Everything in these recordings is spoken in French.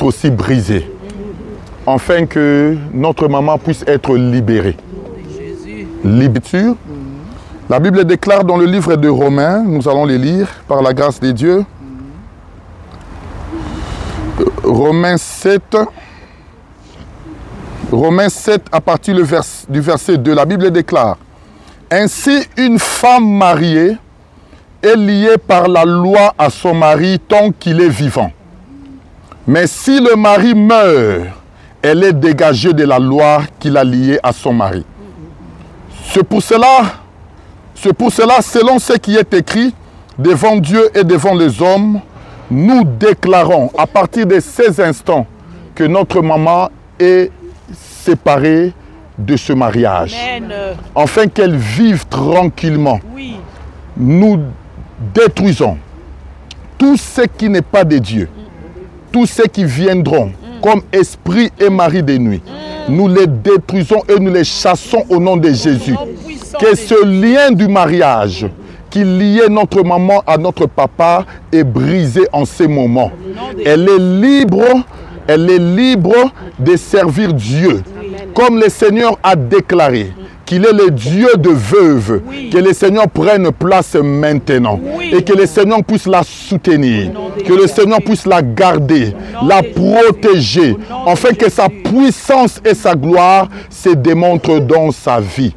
aussi brisé, afin que notre maman puisse être libérée. Libérature. La Bible déclare dans le livre de Romains, nous allons les lire par la grâce de Dieu. Romains 7, à partir du verset 2, la Bible déclare: ainsi une femme mariée est liée par la loi à son mari tant qu'il est vivant. Mais si le mari meurt, elle est dégagée de la loi qui l'a liée à son mari. C'est pour cela, selon ce qui est écrit, devant Dieu et devant les hommes, nous déclarons à partir de ces instants que notre maman est séparée de ce mariage. Amen. Afin qu'elle vive tranquillement. Oui. Nous détruisons tout ce qui n'est pas de Dieu, tous ceux qui viendront comme esprit et mari de nuit. Nous les détruisons et nous les chassons au nom de Jésus. Que ce lien du mariage qui liait notre maman à notre papa est brisé en ces moments. Elle est libre de servir Dieu. Comme le Seigneur a déclaré qu'il est le Dieu de veuve, que le Seigneur prenne place maintenant et que le Seigneur puisse la soutenir, que le Seigneur puisse la garder, la protéger, afin que sa puissance et sa gloire se démontrent dans sa vie.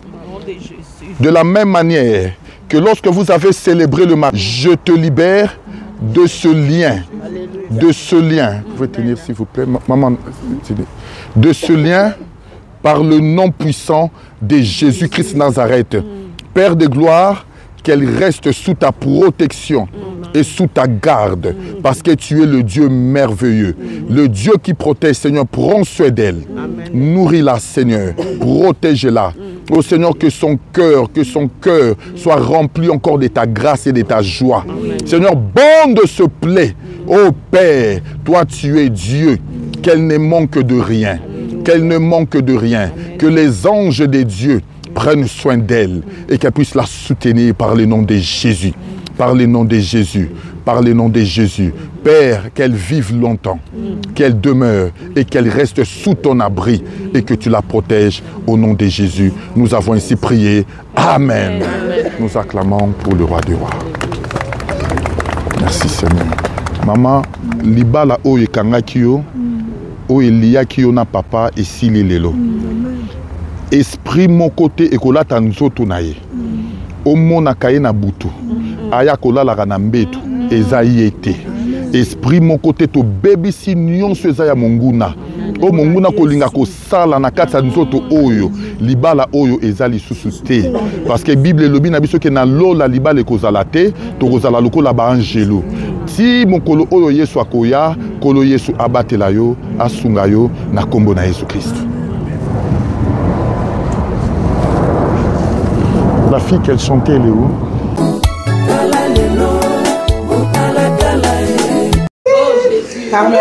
De la même manière que lorsque vous avez célébré le mariage, je te libère de ce lien, de ce lien, vous pouvez tenir s'il vous plaît, maman, de ce lien par le nom puissant de Jésus-Christ Nazareth. Père de gloire, qu'elle reste sous ta protection et sous ta garde, parce que tu es le Dieu merveilleux, le Dieu qui protège. Seigneur, prends soin d'elle, nourris-la, Seigneur, protège-la. Oh Seigneur, que son cœur soit rempli encore de ta grâce et de ta joie. Seigneur, bande ce plaie. Oh Père, toi tu es Dieu, qu'elle ne manque de rien. Qu'elle ne manque de rien, que les anges de Dieu prennent soin d'elle et qu'elle puisse la soutenir par le nom de Jésus, par le nom de Jésus, par le nom de Jésus. Père, qu'elle vive longtemps, qu'elle demeure et qu'elle reste sous ton abri et que tu la protèges au nom de Jésus. Nous avons ainsi prié. Amen. Amen. Nous acclamons pour le roi des rois. Merci Seigneur. Maman, libala oye kangakio. O elia ki na papa et sili lelo. Esprit mon côté et kola tanzoto na ye. O mona kaye na butu. Aya kola la kanambetu ezayi ete. Esprit mon côté to baby si nyonso ezaya monguna. O monguna kolinga ko sala na kati nzoto oyo libala oyo ezali susute. Parce que Bible lobi na biso ke na lola libala kozala te to kozala lokola ba angelo. Si mon kolo oyo Yesu akoya, kolo Yesu abatela yo, asunga yo na kombo na Yesu Christ. La fille qu'elle chantait, elle est où? Amen.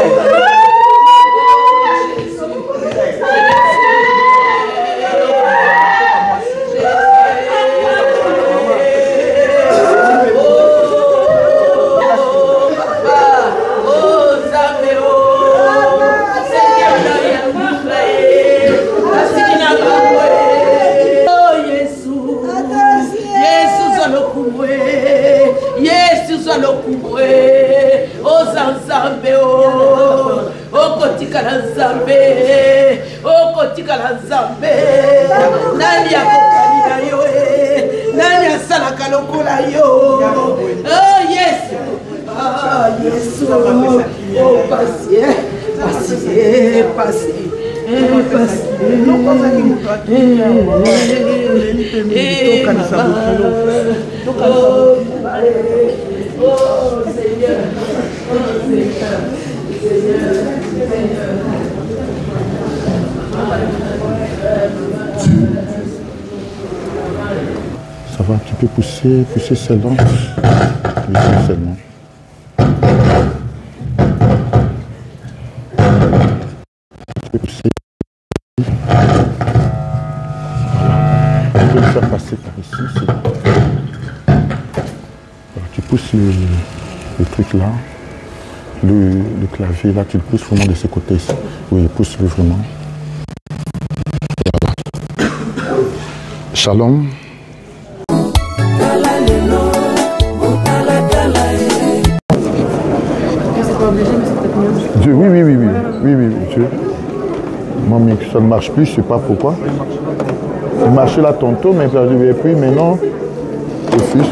Ça va, tu peux pousser seulement. Oui, seulement. Tu peux pousser. Tu peux le faire passer par ici. Alors, tu pousses le truc là. le clavier là, tu le pousses vraiment de ce côté ici. Oui, pousse-le vraiment. Voilà. Shalom. Dieu, oui, Dieu. Moi, mais ça ne marche plus, je ne sais pas pourquoi. Il marchait là tantôt, mais ça ne devait plus, maintenant, je refuse.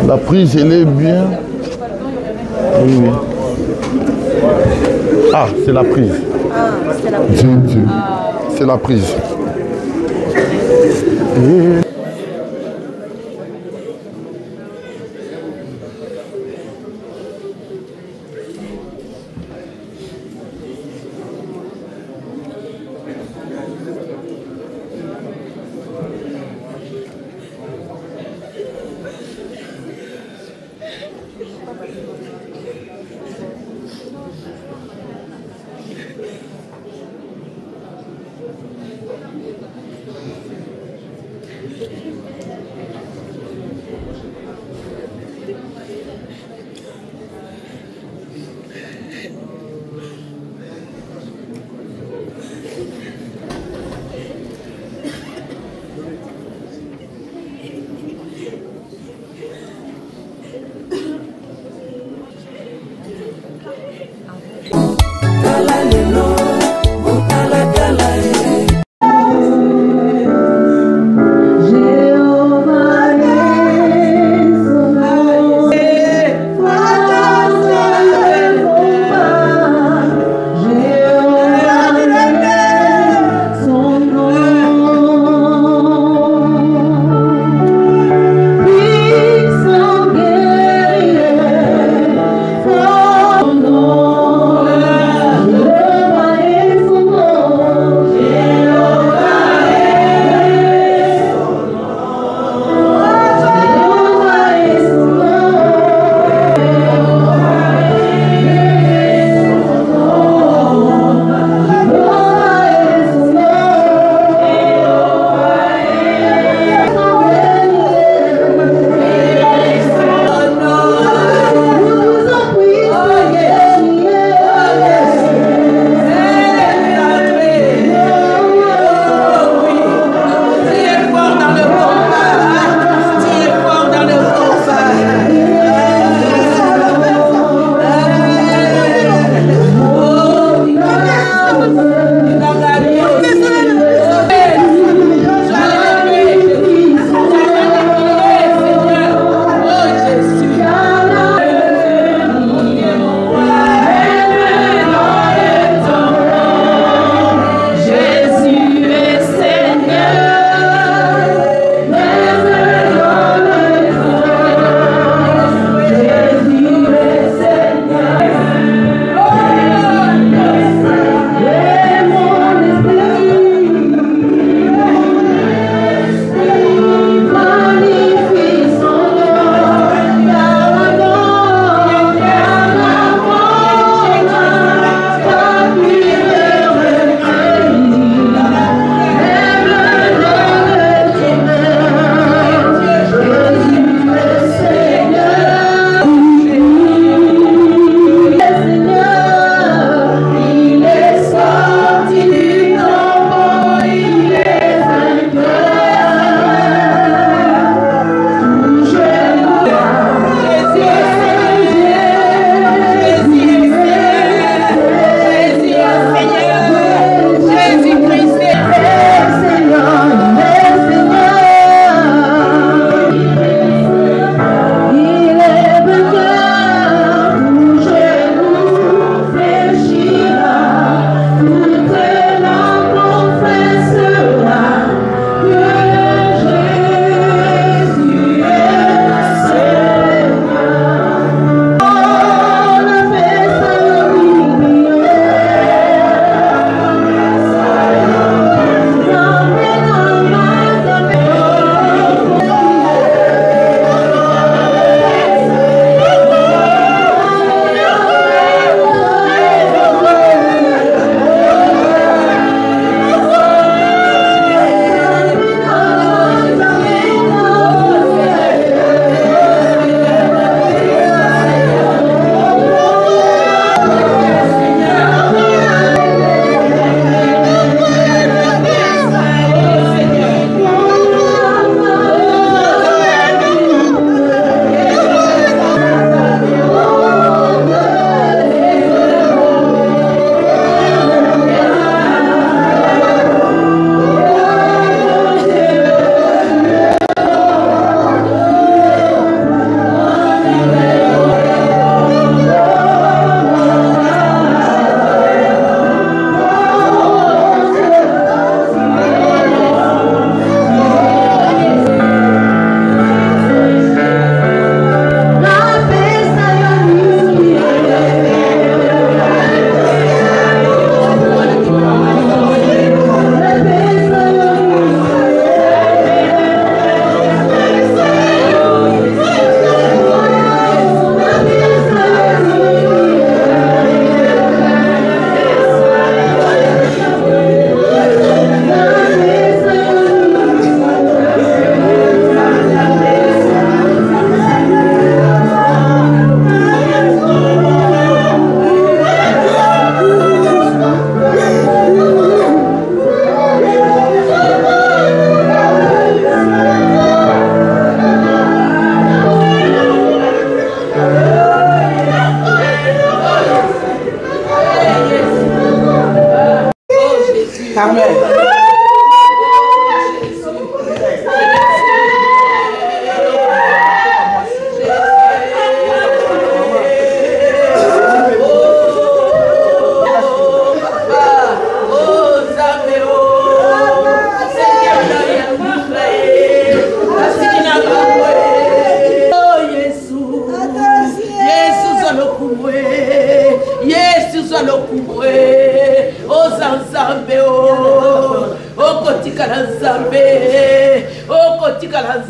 La prise, elle est bien. Oui. Ah, c'est la prise. Dieu. C'est la prise. Et... J'ai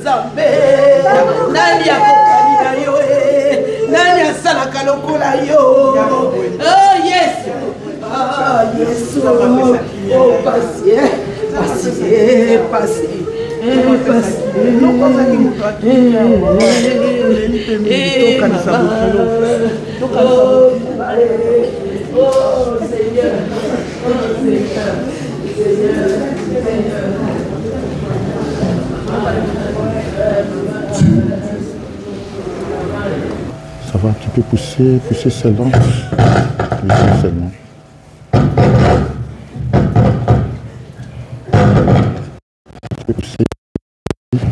Nzambe nani akokani na yo nani asalaka lokola yo oh Yesu ah Yesu oh pasi Ça va, tu peux pousser seulement. Pousser seulement. Tu peux pousser. Voilà.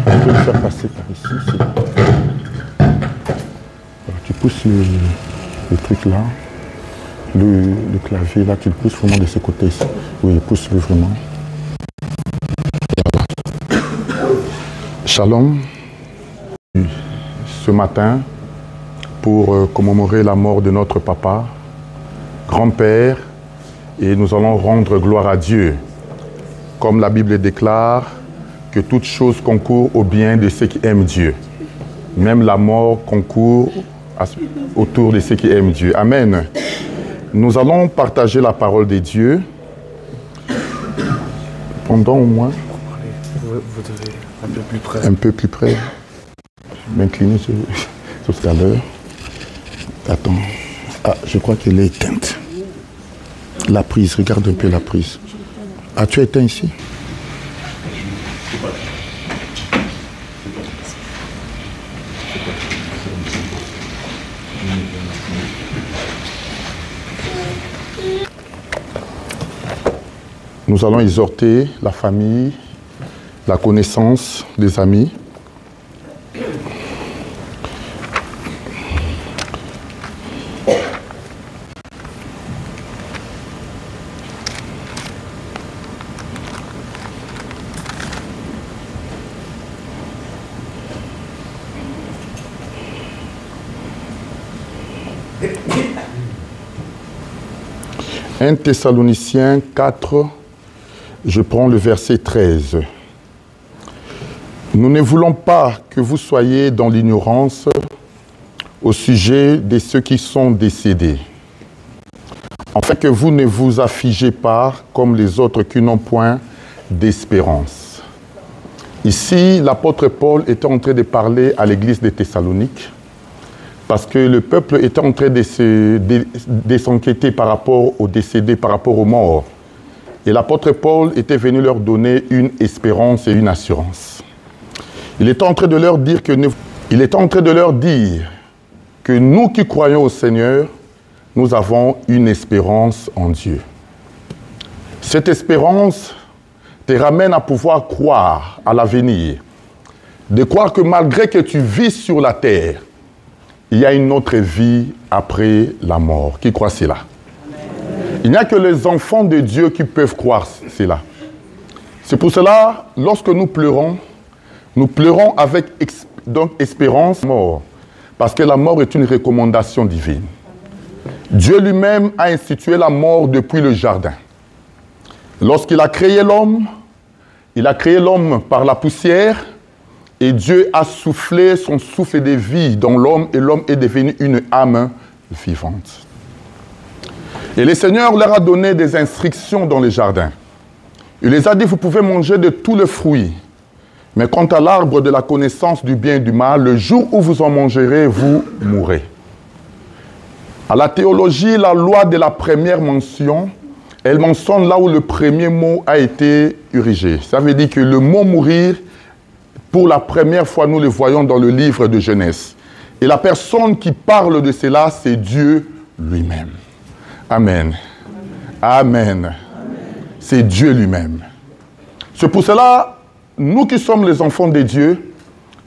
On peut le faire passer par ici. Alors, tu pousses le truc là. Le clavier là, tu le pousses vraiment de ce côté-ci. Oui, pousse-le vraiment. Voilà. Shalom. Ce matin, pour commémorer la mort de notre papa, grand-père, et nous allons rendre gloire à Dieu. Comme la Bible déclare, que toute chose concourt au bien de ceux qui aiment Dieu. Même la mort concourt autour de ceux qui aiment Dieu. Amen. Nous allons partager la parole de Dieu pendant au moins vous devez un peu plus près. Un peu plus près. M'incliner sur ce à l'heure. Attends. Ah, je crois qu'elle est éteinte. La prise, regarde un peu la prise. Ah, tu as éteint ici? Nous allons exhorter la famille, la connaissance, les amis. Un Thessaloniciens 4, je prends le verset 13. Nous ne voulons pas que vous soyez dans l'ignorance au sujet de ceux qui sont décédés, afin que vous ne vous affligez pas comme les autres qui n'ont point d'espérance. Ici, l'apôtre Paul était en train de parler à l'église de Thessalonique, parce que le peuple était en train de s'inquiéter par rapport aux décédés, par rapport aux morts. Et l'apôtre Paul était venu leur donner une espérance et une assurance. Il était en train de leur dire que nous qui croyons au Seigneur, nous avons une espérance en Dieu. Cette espérance te ramène à pouvoir croire à l'avenir, de croire que malgré que tu vis sur la terre, il y a une autre vie après la mort. Qui croit cela? Il n'y a que les enfants de Dieu qui peuvent croire cela. C'est pour cela, lorsque nous pleurons avec espérance mort. Parce que la mort est une recommandation divine. Dieu lui-même a institué la mort depuis le jardin. Lorsqu'il a créé l'homme, il a créé l'homme par la poussière, et Dieu a soufflé son souffle de vie dans l'homme, et l'homme est devenu une âme vivante. Et le Seigneur leur a donné des instructions dans les jardins. Il les a dit, vous pouvez manger de tous les fruits, mais quant à l'arbre de la connaissance du bien et du mal, le jour où vous en mangerez, vous mourrez. À la théologie, la loi de la première mention, elle mentionne là où le premier mot a été érigé. Ça veut dire que le mot mourir, pour la première fois, nous le voyons dans le livre de Genèse. Et la personne qui parle de cela, c'est Dieu lui-même. Amen. Amen. C'est Dieu lui-même. C'est pour cela, nous qui sommes les enfants de Dieu,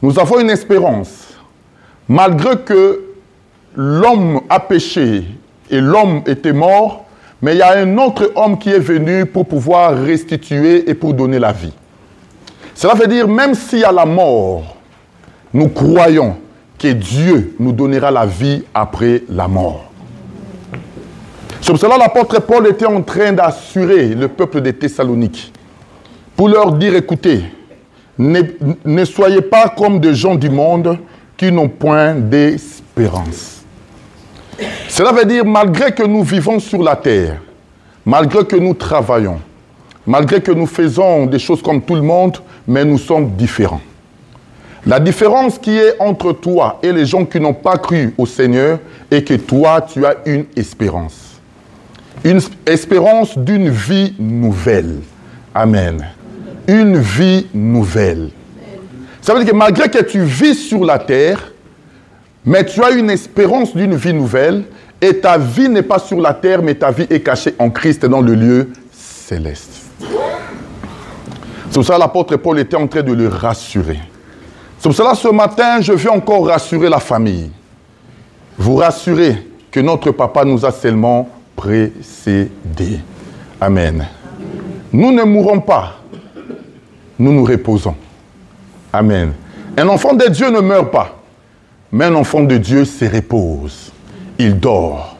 nous avons une espérance. Malgré que l'homme a péché et l'homme était mort, mais il y a un autre homme qui est venu pour pouvoir restituer et pour donner la vie. Cela veut dire, même s'il y a la mort, nous croyons que Dieu nous donnera la vie après la mort. C'est pour cela que l'apôtre Paul était en train d'assurer le peuple de Thessalonique. pour leur dire, écoutez, ne soyez pas comme des gens du monde qui n'ont point d'espérance. Cela veut dire, malgré que nous vivons sur la terre, malgré que nous travaillons, malgré que nous faisons des choses comme tout le monde, mais nous sommes différents. La différence qui est entre toi et les gens qui n'ont pas cru au Seigneur est que toi, tu as une espérance. Une espérance d'une vie nouvelle. Amen. Une vie nouvelle. Ça veut dire que malgré que tu vis sur la terre, mais tu as une espérance d'une vie nouvelle et ta vie n'est pas sur la terre, mais ta vie est cachée en Christ dans le lieu céleste. C'est pour ça que l'apôtre Paul était en train de le rassurer. C'est pour cela ce matin, je veux encore rassurer la famille. Vous rassurer que notre papa nous a seulement précédés. Amen. Nous ne mourrons pas. Nous nous reposons. Amen. Un enfant de Dieu ne meurt pas. Mais un enfant de Dieu se repose. Il dort.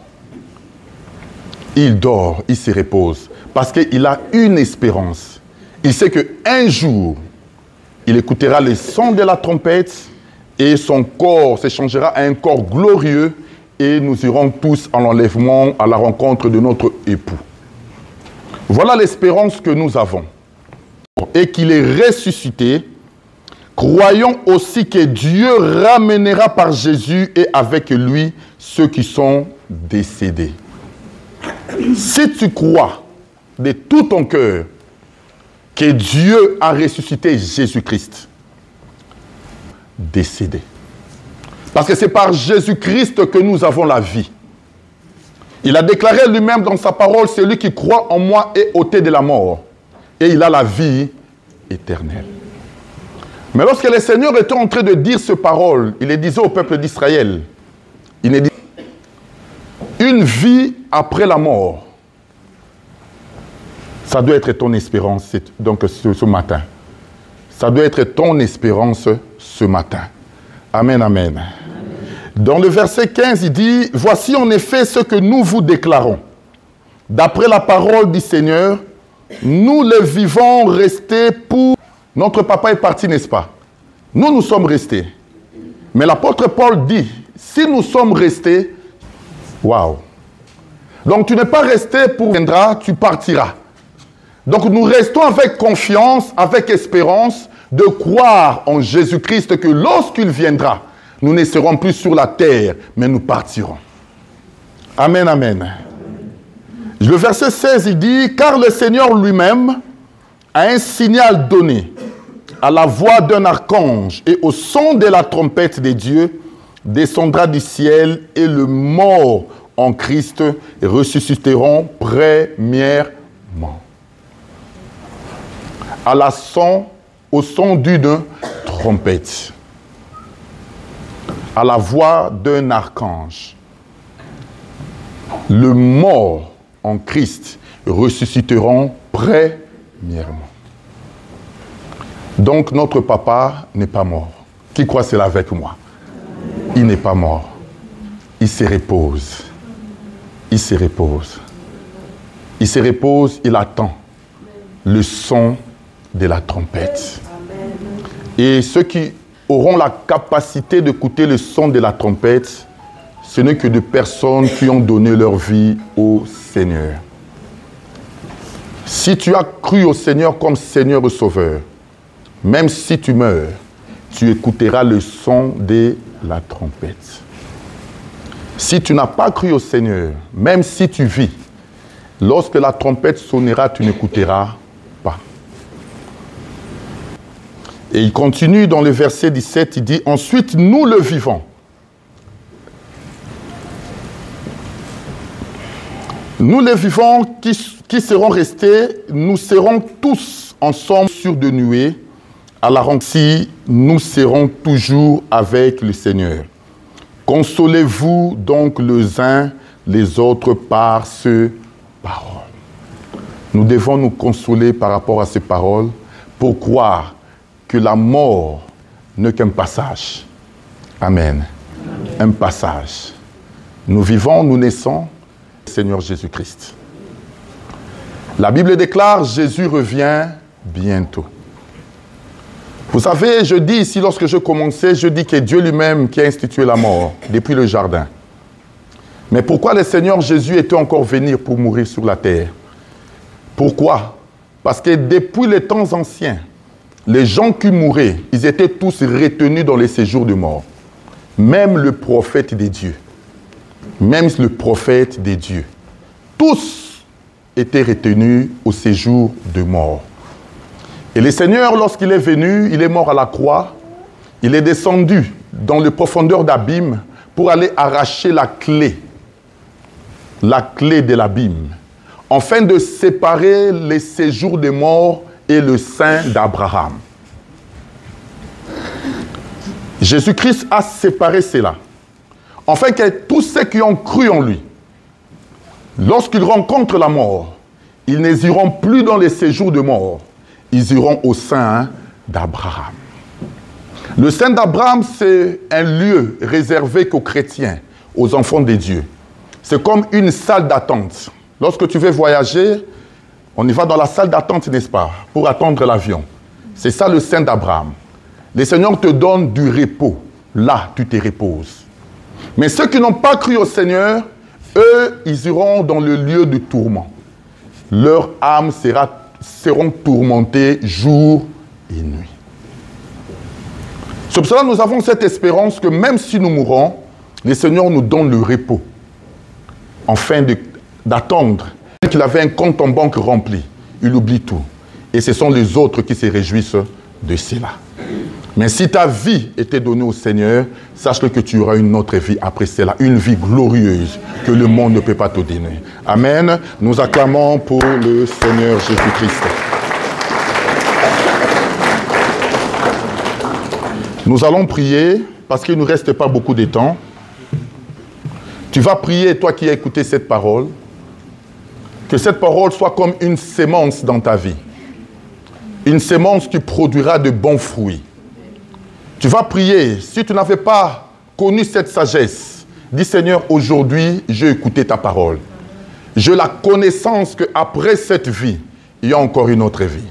Il dort, il se repose. Parce qu'il a une espérance. Il sait qu'un jour, il écoutera le son de la trompette et son corps se changera à un corps glorieux et nous irons tous en enlèvement à la rencontre de notre époux. Voilà l'espérance que nous avons. Et qu'il est ressuscité. Croyons aussi que Dieu ramènera par Jésus et avec lui ceux qui sont décédés. Si tu crois de tout ton cœur que Dieu a ressuscité Jésus-Christ, décédé. Parce que c'est par Jésus-Christ que nous avons la vie. Il a déclaré lui-même dans sa parole, celui qui croit en moi est ôté de la mort. Et il a la vie éternelle. Mais lorsque le Seigneur était en train de dire ces paroles, il les disait au peuple d'Israël, il les disait, une vie après la mort. Ça doit être ton espérance donc ce matin. Ça doit être ton espérance ce matin. Amen, amen. Dans le verset 15, il dit, « Voici en effet ce que nous vous déclarons. D'après la parole du Seigneur, nous les vivons restés pour... » Notre papa est parti, n'est-ce pas? Nous, nous sommes restés. Mais l'apôtre Paul dit, si nous sommes restés, waouh. Donc tu n'es pas resté pour viendra, tu partiras. Donc nous restons avec confiance, avec espérance, de croire en Jésus-Christ que lorsqu'il viendra, nous ne serons plus sur la terre, mais nous partirons. Amen, amen. Le verset 16, il dit, « Car le Seigneur lui-même a un signal donné à la voix d'un archange et au son de la trompette de Dieu, descendra du ciel et le mort en Christ ressusciteront premièrement. » Au son d'une trompette, à la voix d'un archange, le mort en Christ ressusciteront premièrement. Donc notre papa n'est pas mort. Qui croit cela avec moi? Il n'est pas mort. Il se repose. Il se repose. Il se repose, il attend le son de la trompette. Et ceux qui auront la capacité d'écouter le son de la trompette, ce n'est que des personnes qui ont donné leur vie au Seigneur. Si tu as cru au Seigneur comme Seigneur et Sauveur, même si tu meurs, tu écouteras le son de la trompette. Si tu n'as pas cru au Seigneur, même si tu vis, lorsque la trompette sonnera, tu n'écouteras pas. Et il continue dans le verset 17, il dit, « Ensuite, nous le vivons. Nous les vivants qui seront restés, nous serons tous ensemble sur de nuées, à la rencontre, si nous serons toujours avec le Seigneur. Consolez-vous donc les uns les autres par ces paroles. » Nous devons nous consoler par rapport à ces paroles pour croire que la mort n'est qu'un passage. Amen. Un passage. Nous vivons, nous naissons, Seigneur Jésus-Christ. La Bible déclare, Jésus revient bientôt. Vous savez, je dis ici, lorsque je commençais, je dis que Dieu lui-même qui a institué la mort depuis le jardin. Mais pourquoi le Seigneur Jésus était encore venu pour mourir sur la terre? Pourquoi? Parce que depuis les temps anciens, les gens qui mouraient, ils étaient tous retenus dans les séjours de mort. Même le prophète des dieux. Même le prophète des dieux. Tous étaient retenus au séjour de mort. Et le Seigneur, lorsqu'il est venu, il est mort à la croix. Il est descendu dans les profondeurs d'abîme pour aller arracher la clé de l'abîme, afin de séparer les séjours des morts et le sein d'Abraham. Jésus-Christ a séparé cela, afin que tous ceux qui ont cru en lui, lorsqu'ils rencontrent la mort, ils n'iront plus dans les séjours de mort, ils iront au sein d'Abraham. Le sein d'Abraham, c'est un lieu réservé qu'aux chrétiens, aux enfants de Dieu. C'est comme une salle d'attente. Lorsque tu veux voyager, on y va dans la salle d'attente, n'est-ce pas, pour attendre l'avion. C'est ça le sein d'Abraham. Le Seigneur te donne du repos. Là, tu te reposes. Mais ceux qui n'ont pas cru au Seigneur, eux, ils iront dans le lieu de tourment. Leur âme seront tourmentées jour et nuit. C'est pour cela que nous avons cette espérance que même si nous mourons, le Seigneur nous donne le repos. Afin d'attendre qu'il avait un compte en banque rempli. Il oublie tout. Et ce sont les autres qui se réjouissent de cela. Mais si ta vie était donnée au Seigneur, sache que tu auras une autre vie après cela. Une vie glorieuse que le monde ne peut pas te donner. Amen. Nous acclamons pour le Seigneur Jésus-Christ. Nous allons prier parce qu'il ne nous reste pas beaucoup de temps. Tu vas prier, toi qui as écouté cette parole, que cette parole soit comme une sémence dans ta vie. Une sémence qui produira de bons fruits. Tu vas prier, si tu n'avais pas connu cette sagesse, dis Seigneur, aujourd'hui, j'ai écouté ta parole. J'ai la connaissance qu'après cette vie, il y a encore une autre vie.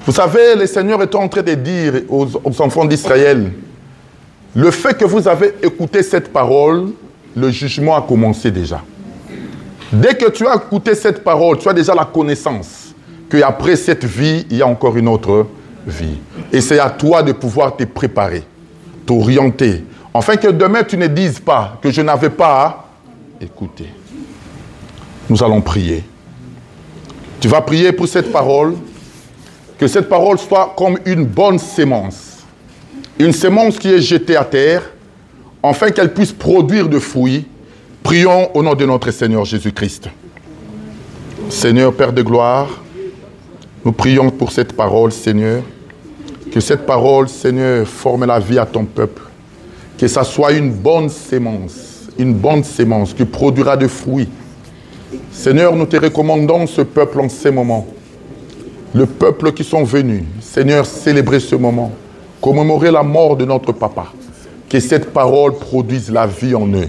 Vous savez, le Seigneur est en train de dire aux enfants d'Israël, le fait que vous avez écouté cette parole, le jugement a commencé déjà. Dès que tu as écouté cette parole, tu as déjà la connaissance qu'après cette vie, il y a encore une autre vie. Et c'est à toi de pouvoir te préparer, t'orienter, afin que demain tu ne dises pas que je n'avais pas à écouter. Nous allons prier. Tu vas prier pour cette parole, que cette parole soit comme une bonne sémence. Une sémence qui est jetée à terre, afin qu'elle puisse produire de fruits. Prions au nom de notre Seigneur Jésus-Christ. Seigneur, Père de gloire, nous prions pour cette parole, Seigneur. Que cette parole, Seigneur, forme la vie à ton peuple. Que ça soit une bonne sémence qui produira de fruits. Seigneur, nous te recommandons ce peuple en ces moments. Le peuple qui sont venus, Seigneur, célébrer ce moment, commémorer la mort de notre papa. Que cette parole produise la vie en eux.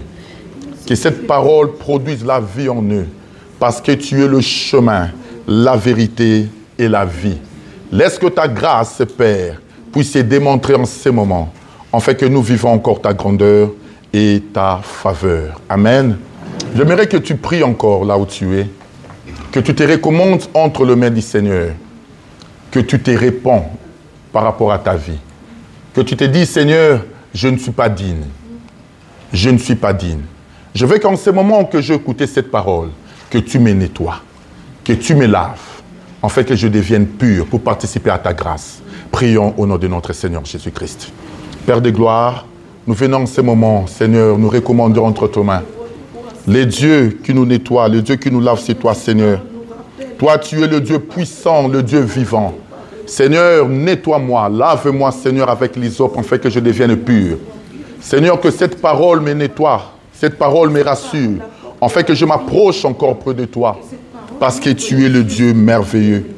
Que cette parole produise la vie en eux. Parce que tu es le chemin, la vérité et la vie. Laisse que ta grâce, Père, puisse se démontrer en ces moments, afin que nous vivons encore ta grandeur et ta faveur. Amen. J'aimerais que tu pries encore là où tu es, que tu te recommandes entre les mains du Seigneur, que tu te réponds par rapport à ta vie, que tu te dis, Seigneur, je ne suis pas digne. Je ne suis pas digne. Je veux qu'en ce moment que j'ai écouté cette parole, que tu me nettoies, que tu me laves, afin que je devienne pur pour participer à ta grâce. Prions au nom de notre Seigneur Jésus-Christ. Père de gloire, nous venons en ce moment, Seigneur, nous recommandons entre tes mains. Les dieux qui nous nettoient, le Dieu qui nous lave, c'est toi, Seigneur. Toi, tu es le Dieu puissant, le Dieu vivant. Seigneur, nettoie-moi, lave-moi, Seigneur, avec l'hysope, afin que je devienne pur. Seigneur, que cette parole me nettoie, cette parole me rassure, afin que je m'approche encore près de toi, parce que tu es le Dieu merveilleux.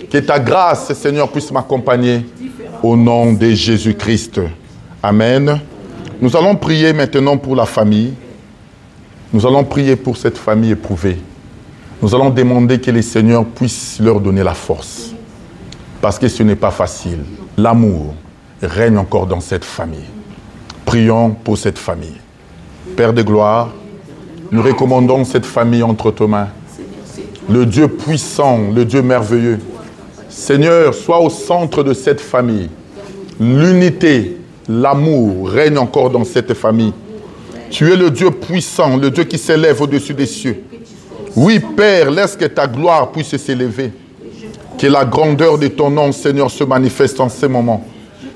Que ta grâce, Seigneur, puisse m'accompagner au nom de Jésus-Christ. Amen. Nous allons prier maintenant pour la famille. Nous allons prier pour cette famille éprouvée. Nous allons demander que le Seigneur puisse leur donner la force. parce que ce n'est pas facile. L'amour règne encore dans cette famille. Prions pour cette famille. Père de gloire, nous recommandons cette famille entre tes mains. Le Dieu puissant, le Dieu merveilleux. Seigneur, sois au centre de cette famille. L'unité, l'amour règne encore dans cette famille. Tu es le Dieu puissant, le Dieu qui s'élève au-dessus des cieux. Oui, Père, laisse que ta gloire puisse s'élever. Que la grandeur de ton nom, Seigneur, se manifeste en ces moments.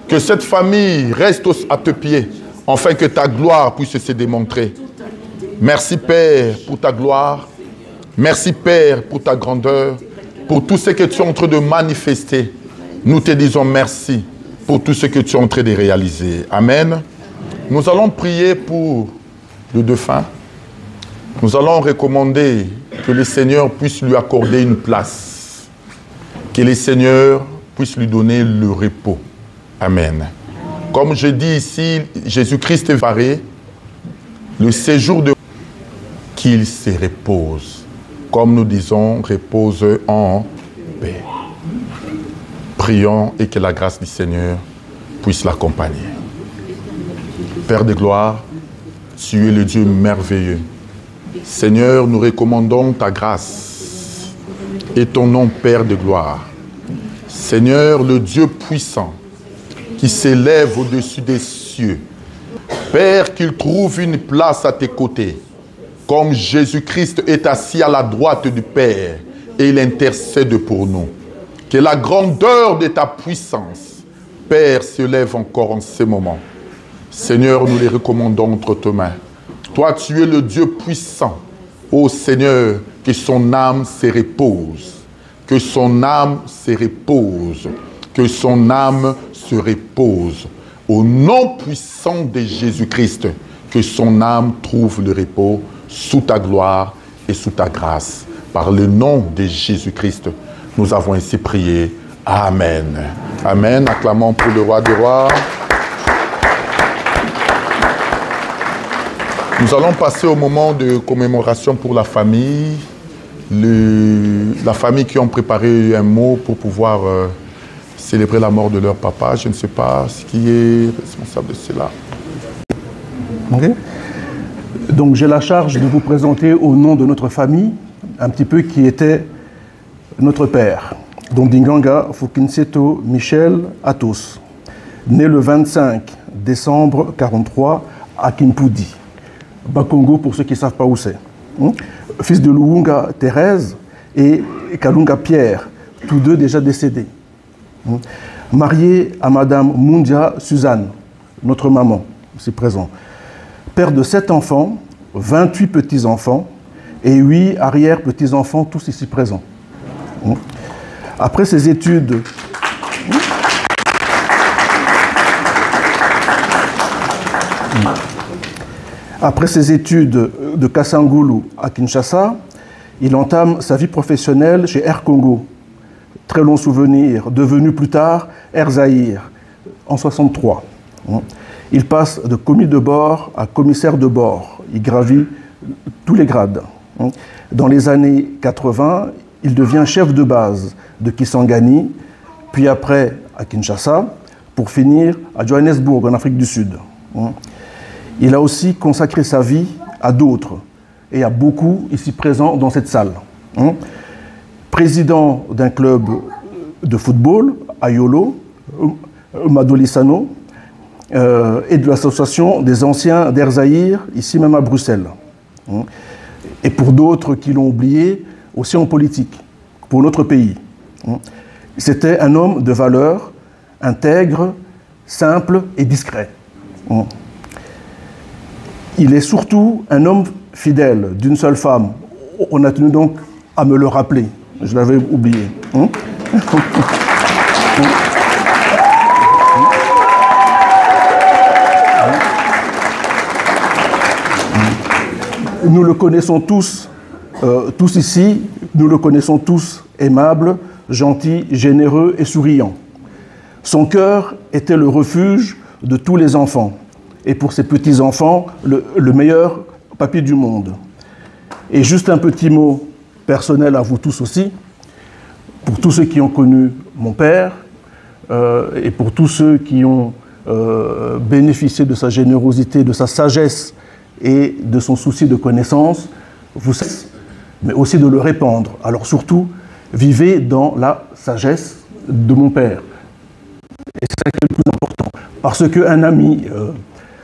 Que cette famille reste à tes pieds, afin que ta gloire puisse se démontrer. Merci, Père, pour ta gloire. Merci, Père, pour ta grandeur, pour tout ce que tu es en train de manifester. Nous te disons merci pour tout ce que tu es en train de réaliser. Amen. Nous allons prier pour le défunt. Nous allons recommander que le Seigneur puisse lui accorder une place. Que le Seigneur puisse lui donner le repos. Amen. Comme je dis ici, Jésus-Christ est paré, le séjour de qu'il se repose. Comme nous disons, repose en paix. Prions et que la grâce du Seigneur puisse l'accompagner. Père de gloire, tu es le Dieu merveilleux. Seigneur, nous recommandons ta grâce et ton nom, Père de gloire. Seigneur, le Dieu puissant qui s'élève au-dessus des cieux. Père, qu'il trouve une place à tes côtés, comme Jésus-Christ est assis à la droite du Père et il intercède pour nous. Que la grandeur de ta puissance, Père, se lève encore en ces moments. Seigneur, nous les recommandons entre tes mains. Toi, tu es le Dieu puissant. Ô Seigneur, que son âme se repose. Que son âme se repose. Que son âme se repose. Au nom puissant de Jésus-Christ, que son âme trouve le repos sous ta gloire et sous ta grâce. Par le nom de Jésus-Christ, nous avons ainsi prié. Amen. Amen. Acclamons pour le roi des rois. Nous allons passer au moment de commémoration pour la famille. La famille qui ont préparé un mot pour pouvoir célébrer la mort de leur papa. Je ne sais pas ce qui est responsable de cela. Okay. Donc j'ai la charge de vous présenter au nom de notre famille, un petit peu qui était notre père. Donc Dinganga Fukinseto Michel Atos, né le 25 décembre 1943 à Kimpudi. Bakongo, pour ceux qui ne savent pas où c'est. Fils de Luunga Thérèse et Kalunga Pierre, tous deux déjà décédés. Marié à Madame Mundia Suzanne, notre maman, ici présent. Père de 7 enfants, 28 petits-enfants et 8 arrière-petits-enfants, tous ici présents. Après ses études... Après ses études de Kasangulu à Kinshasa, il entame sa vie professionnelle chez Air Congo. Très long souvenir, devenu plus tard Air Zaïre, en 1963. Il passe de commis de bord à commissaire de bord. Il gravit tous les grades. Dans les années 80, il devient chef de base de Kisangani, puis après à Kinshasa, pour finir à Johannesburg, en Afrique du Sud. Il a aussi consacré sa vie à d'autres, et à beaucoup ici présents dans cette salle. Président d'un club de football à Yolo, Madolisano, et de l'association des anciens d'Air Zaïre, ici même à Bruxelles. Et pour d'autres qui l'ont oublié, aussi en politique, pour notre pays. C'était un homme de valeur, intègre, simple et discret. Il est surtout un homme fidèle, d'une seule femme. On a tenu donc à me le rappeler. Je l'avais oublié. Nous le connaissons tous, tous ici, nous le connaissons tous aimable, gentil, généreux et souriant. Son cœur était le refuge de tous les enfants. Et pour ses petits-enfants, le meilleur papy du monde. Et juste un petit mot personnel à vous tous aussi. pour tous ceux qui ont connu mon père et pour tous ceux qui ont bénéficié de sa générosité, de sa sagesse et de son souci de connaissance, vous savez, mais aussi de le répandre. Alors surtout, vivez dans la sagesse de mon père. Et c'est ça qui est le plus important. Parce qu'un ami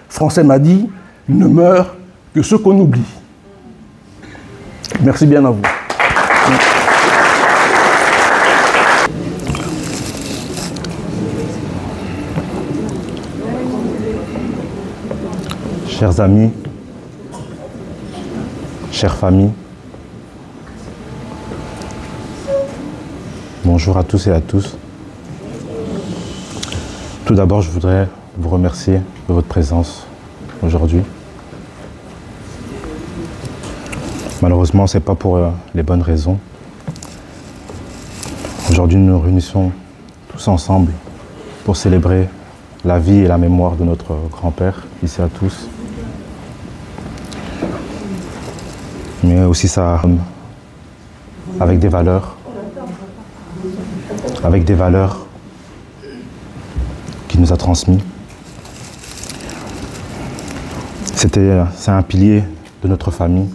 français m'a dit, il ne meurt que ceux qu'on oublie. Merci bien à vous. Chers amis, chères familles, bonjour à tous et à tous. Tout d'abord, je voudrais vous remercier de votre présence aujourd'hui. Malheureusement, ce n'est pas pour les bonnes raisons. Aujourd'hui, nous nous réunissons tous ensemble pour célébrer la vie et la mémoire de notre grand-père, ici à tous. Mais aussi ça, avec des valeurs qu'il nous a transmis. C'est un pilier de notre famille,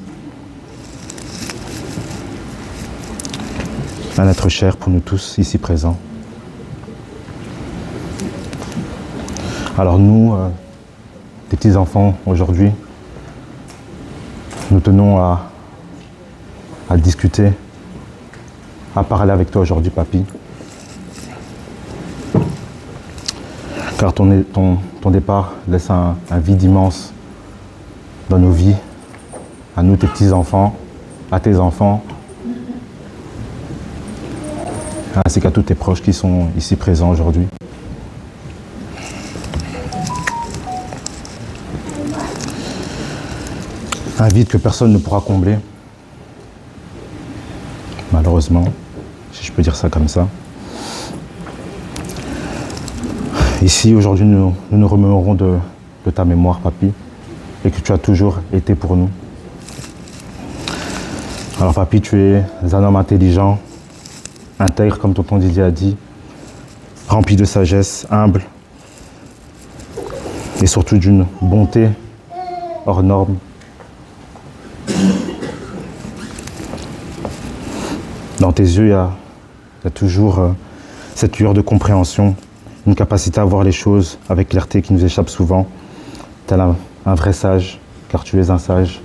un être cher pour nous tous ici présents. Alors nous, des petits-enfants, aujourd'hui, nous tenons à discuter, à parler avec toi aujourd'hui, papy. Car ton départ laisse un vide immense dans nos vies, à nous, tes petits-enfants, à tes enfants, ainsi qu'à tous tes proches qui sont ici présents aujourd'hui. Un vide que personne ne pourra combler, malheureusement, si je peux dire ça comme ça. Ici, aujourd'hui, nous nous remémorons de ta mémoire, papy, et que tu as toujours été pour nous. Alors, papy, tu es un homme intelligent, intègre, comme tonton Didier a dit, rempli de sagesse, humble, et surtout d'une bonté hors norme. Dans tes yeux, il y a toujours cette lueur de compréhension, une capacité à voir les choses avec clarté qui nous échappe souvent. Tel un vrai sage, car tu es un sage.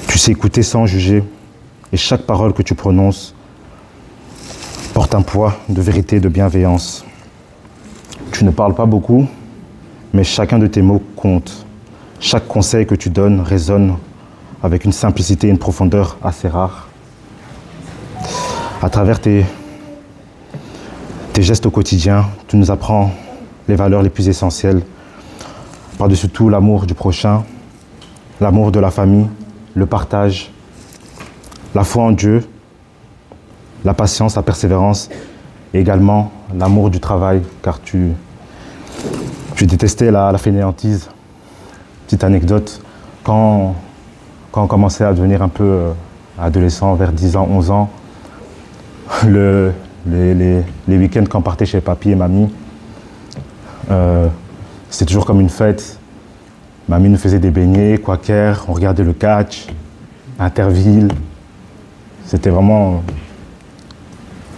Tu sais écouter sans juger, et chaque parole que tu prononces porte un poids de vérité et de bienveillance. Tu ne parles pas beaucoup, mais chacun de tes mots compte. Chaque conseil que tu donnes résonne avec une simplicité et une profondeur assez rares. À travers tes gestes au quotidien, tu nous apprends les valeurs les plus essentielles. Par-dessus tout, l'amour du prochain, l'amour de la famille, le partage, la foi en Dieu, la patience, la persévérance et également l'amour du travail, car tu détestais la fainéantise. Petite anecdote, quand on commençait à devenir un peu adolescent, vers 10 ans, 11 ans, les week-ends quand on partait chez papy et mamie, c'était toujours comme une fête. Mamie nous faisait des beignets, quaker, on regardait le catch, Interville. C'était vraiment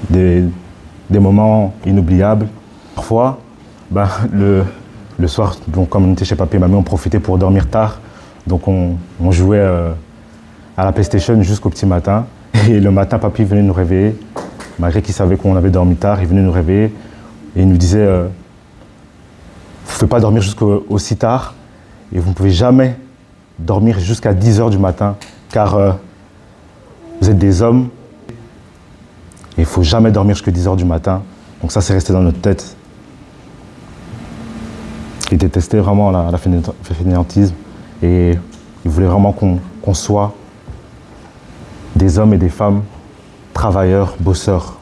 des moments inoubliables. Parfois, le soir, donc, comme on était chez papy et mamie, on profitait pour dormir tard. Donc on jouait à la PlayStation jusqu'au petit matin. Et le matin, papy venait nous réveiller. Malgré qu'il savait qu'on avait dormi tard, il venait nous réveiller. Et il nous disait, vous ne pouvez pas dormir jusqu'aussi tard. Et vous ne pouvez jamais dormir jusqu'à 10 h du matin. Car vous êtes des hommes. Et il ne faut jamais dormir jusqu'à 10 h du matin. Donc ça, c'est resté dans notre tête. Il détestait vraiment la fainéantisme. Et il voulait vraiment qu'on soit des hommes et des femmes travailleurs, bosseurs.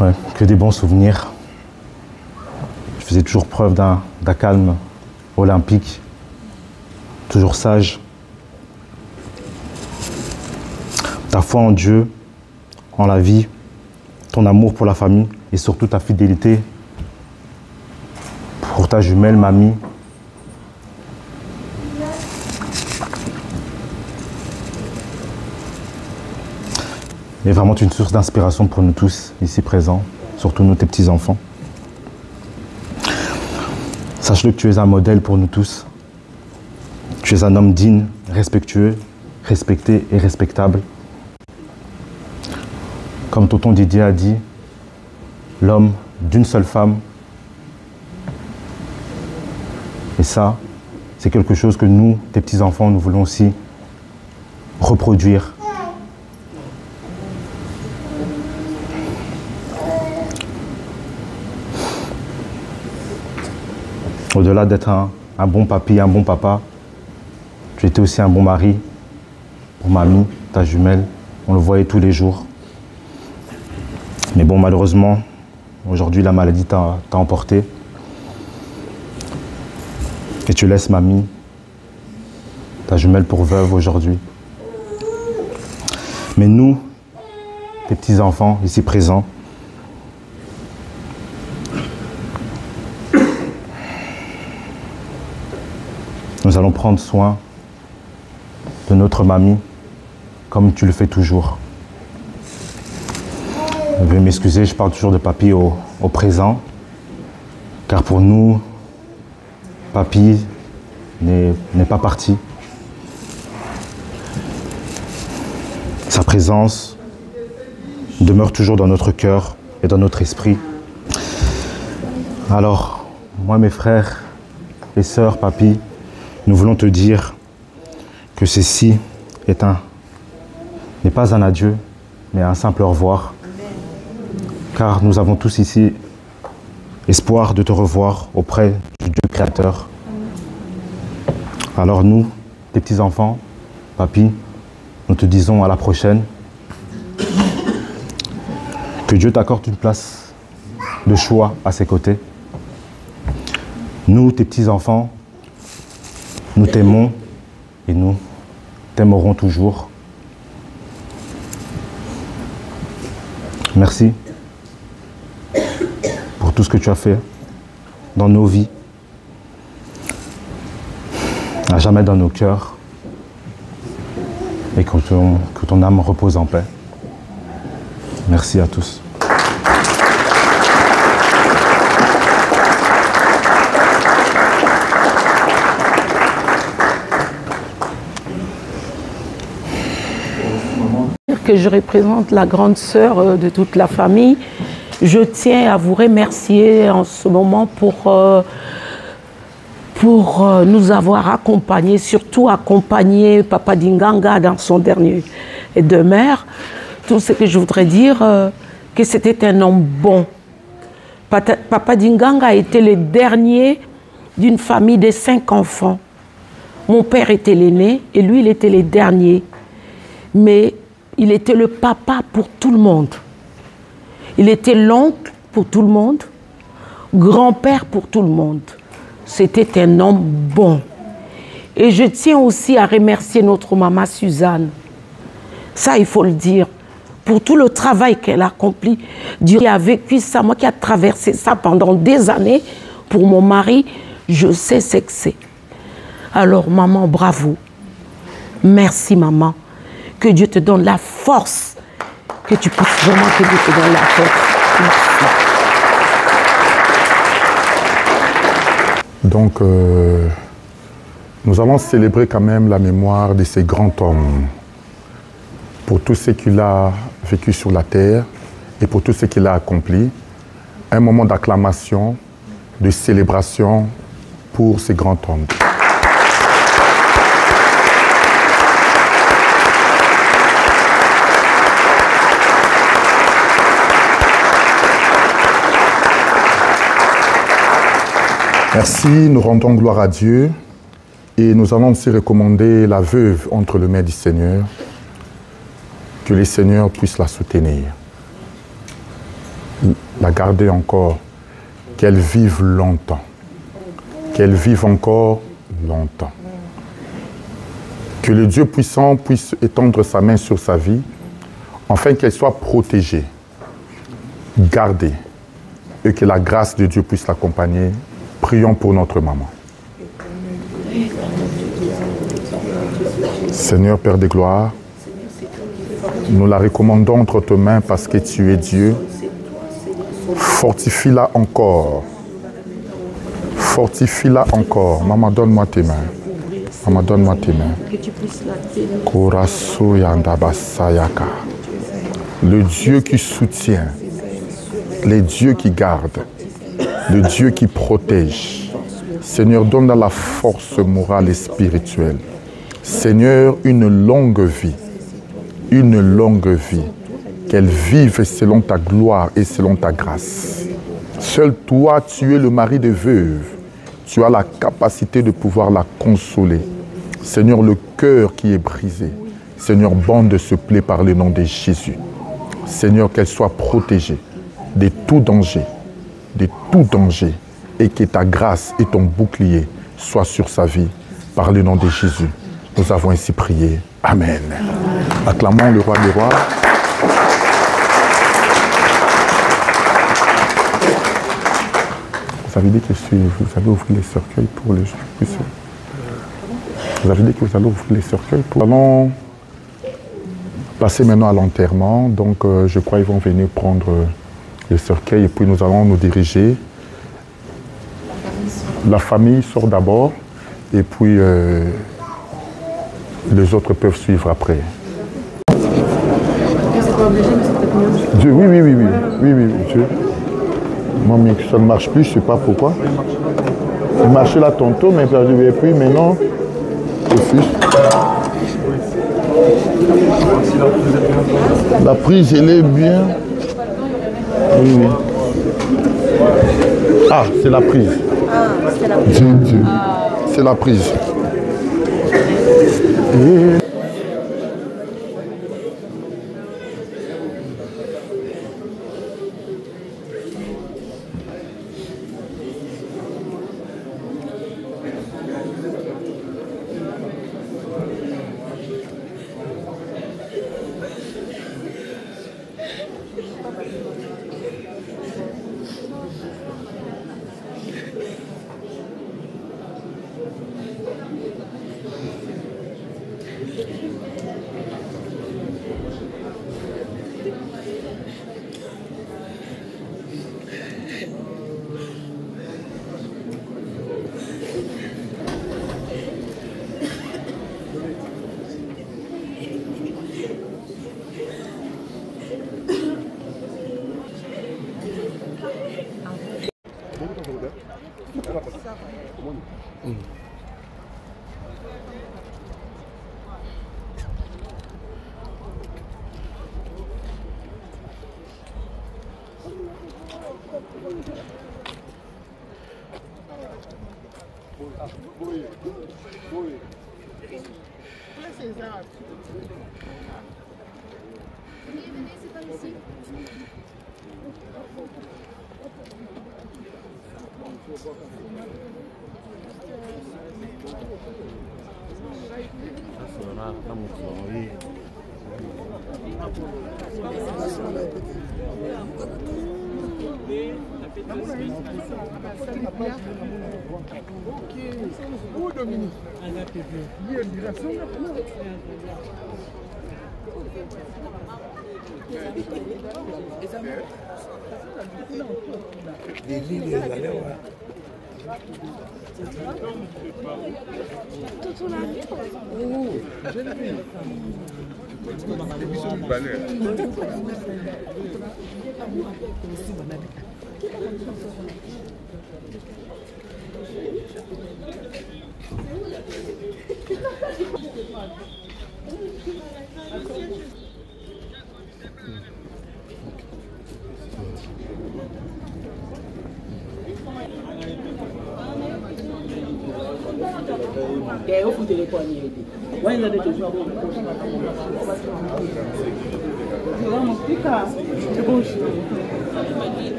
Ouais, que des bons souvenirs. Je faisais toujours preuve d'un calme olympique, toujours sage. Ta foi en Dieu, en la vie, ton amour pour la famille et surtout ta fidélité pour ta jumelle, mamie. est vraiment une source d'inspiration pour nous tous ici présents, surtout nous, tes petits-enfants. Sache-le que tu es un modèle pour nous tous. Tu es un homme digne, respectueux, respecté et respectable. Comme tonton Didier a dit, l'homme d'une seule femme. Et ça, c'est quelque chose que nous, tes petits-enfants, nous voulons aussi reproduire. Au-delà d'être un bon papy, un bon papa, tu étais aussi un bon mari pour mamie, ta jumelle. On le voyait tous les jours. Mais bon, malheureusement, aujourd'hui, la maladie t'a emporté. Et tu laisses mamie, ta jumelle pour veuve aujourd'hui. Mais nous, tes petits-enfants ici présents, nous allons prendre soin de notre mamie comme tu le fais toujours. Veuillez m'excuser, je parle toujours de papy au présent, car pour nous, papy n'est pas parti. Sa présence demeure toujours dans notre cœur et dans notre esprit. Alors, moi, mes frères et sœurs, papy, nous voulons te dire que ceci n'est pas un adieu, mais un simple au revoir. Car nous avons tous ici espoir de te revoir auprès du Dieu créateur. Alors nous, tes petits-enfants, papy, nous te disons à la prochaine. Que Dieu t'accorde une place de choix à ses côtés. Nous, tes petits-enfants, nous t'aimons et nous t'aimerons toujours. Merci pour tout ce que tu as fait dans nos vies, à jamais dans nos cœurs, et que ton âme repose en paix. Merci à tous. Que je représente la grande sœur de toute la famille. Je tiens à vous remercier en ce moment pour nous avoir accompagnés, surtout accompagné Papa Dinganga dans son dernier demeure. Tout ce que je voudrais dire, que c'était un homme bon. Papa Dinganga était le dernier d'une famille de 5 enfants. Mon père était l'aîné et lui, il était le dernier. Mais il était le papa pour tout le monde. Il était l'oncle pour tout le monde, grand-père pour tout le monde. C'était un homme bon. Et je tiens aussi à remercier notre maman Suzanne. Ça, il faut le dire. Pour tout le travail qu'elle a accompli. Dieu qui a vécu ça, moi qui a traversé ça pendant des années, pour mon mari, je sais ce que c'est. Alors, maman, bravo. Merci, maman. Que Dieu te donne la force, que tu puisses vraiment, que Dieu te donne la force. Merci. Donc, nous allons célébrer quand même la mémoire de ces grands hommes, pour tout ce qu'il a vécu sur la terre et pour tout ce qu'il a accompli. Un moment d'acclamation, de célébration pour ces grands hommes. Merci, nous rendons gloire à Dieu et nous allons aussi recommander la veuve entre les mains du Seigneur, que le Seigneur puisse la soutenir, la garder encore Qu'elle vive longtemps. Qu'elle vive encore longtemps. Que le Dieu puissant puisse étendre sa main sur sa vie, afin qu'elle soit protégée, gardée, et que la grâce de Dieu puisse l'accompagner. Prions pour notre maman. Seigneur Père de gloire, nous la recommandons entre tes mains parce que tu es Dieu. Fortifie-la encore. Fortifie-la encore. Maman, donne-moi tes mains. Maman, donne-moi tes mains. Le Dieu qui soutient, le Dieu qui garde, le Dieu qui protège. Seigneur, donne-la la force morale et spirituelle. Seigneur, une longue vie, qu'elle vive selon ta gloire et selon ta grâce. Seul toi, tu es le mari des veuves. Tu as la capacité de pouvoir la consoler. Seigneur, le cœur qui est brisé, Seigneur, bande ce plaie par le nom de Jésus. Seigneur, qu'elle soit protégée de tout danger, et que ta grâce et ton bouclier soient sur sa vie par le nom de Jésus. Nous avons ainsi prié. Amen. Acclamons le roi des rois. Vous avez dit que vous allez ouvrir les cercueils pour les gens. Vous avez dit que vous allez ouvrir les cercueils pour... Nous allons passer maintenant à l'enterrement. Donc je crois qu'ils vont venir prendre les cercueils et puis nous allons nous diriger. La famille sort d'abord et puis les autres peuvent suivre après. Dieu, oui, Dieu. Mon mix, ça ne marche plus, je ne sais pas pourquoi. Il marchait là tantôt, mais je ne plus maintenant. La prise, elle est bien. Oui. Ah, c'est la prise. Dieu. C'est la prise.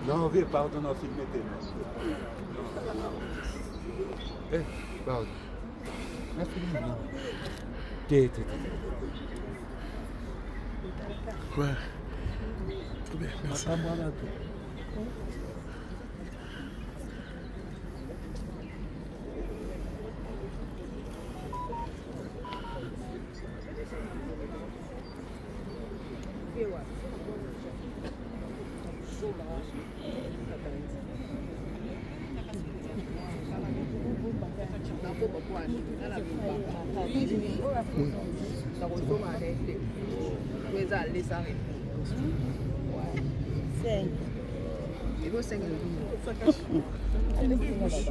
Non, viens, pardon, non, filmez. Eh, pardon. Ouais. Très bien, merci.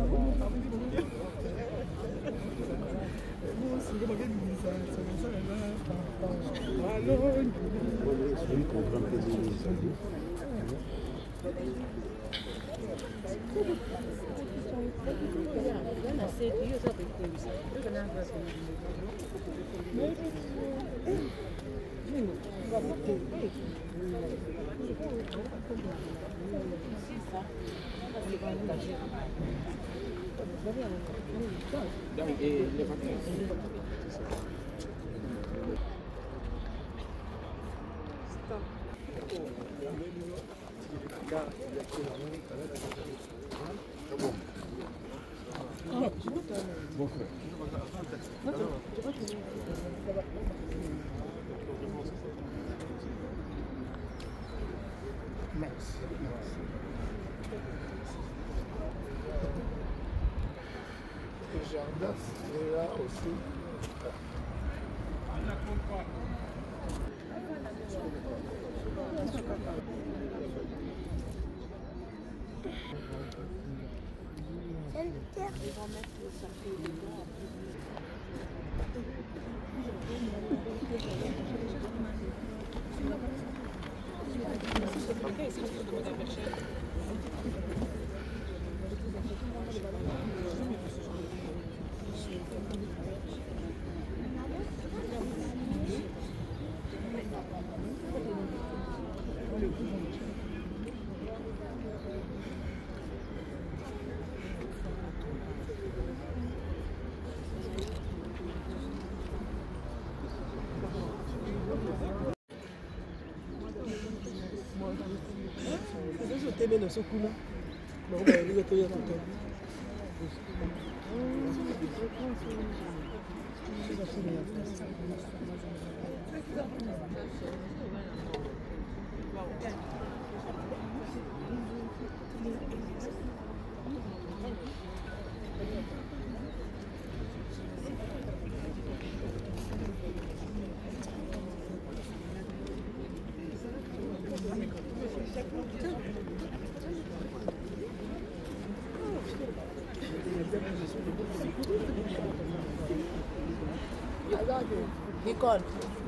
Le jardin est là aussi.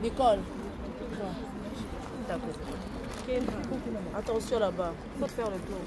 Nicole. D'accord. Attention là-bas. Il faut faire le tour.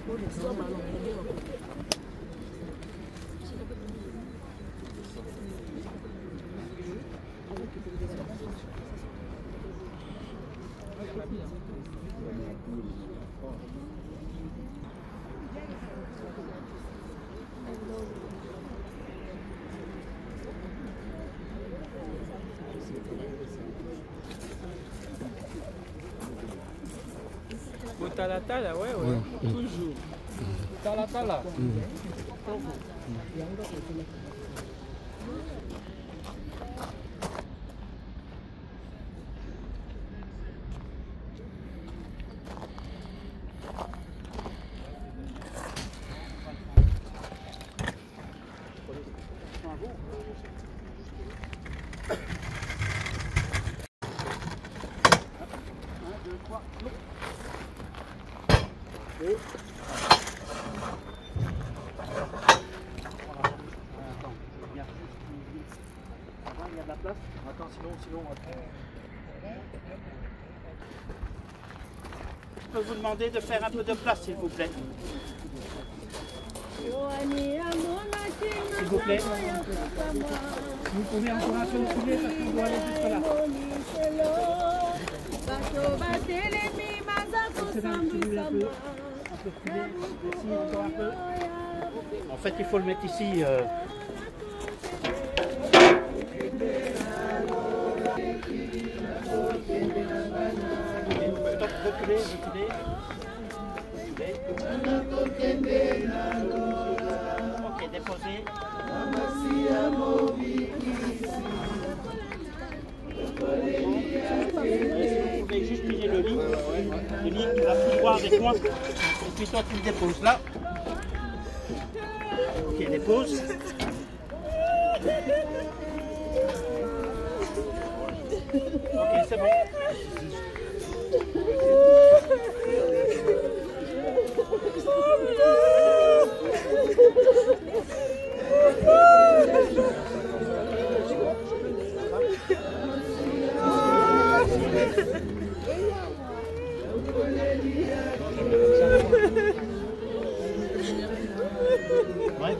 Talatala, ouais, toujours. Talatala. Je peux vous demander de faire un peu de place, s'il vous plaît. S'il vous plaît. Vous pouvez encore un peu reculer parce qu'on doit aller jusque là. Encore un peu. En fait, il faut le mettre ici. Reculez. Ok, déposez. Vous pouvez juste plier le lit qui va tout voir des coins. Et puis toi tu le déposes là. Ok, dépose. Ok, c'est bon. Ouais.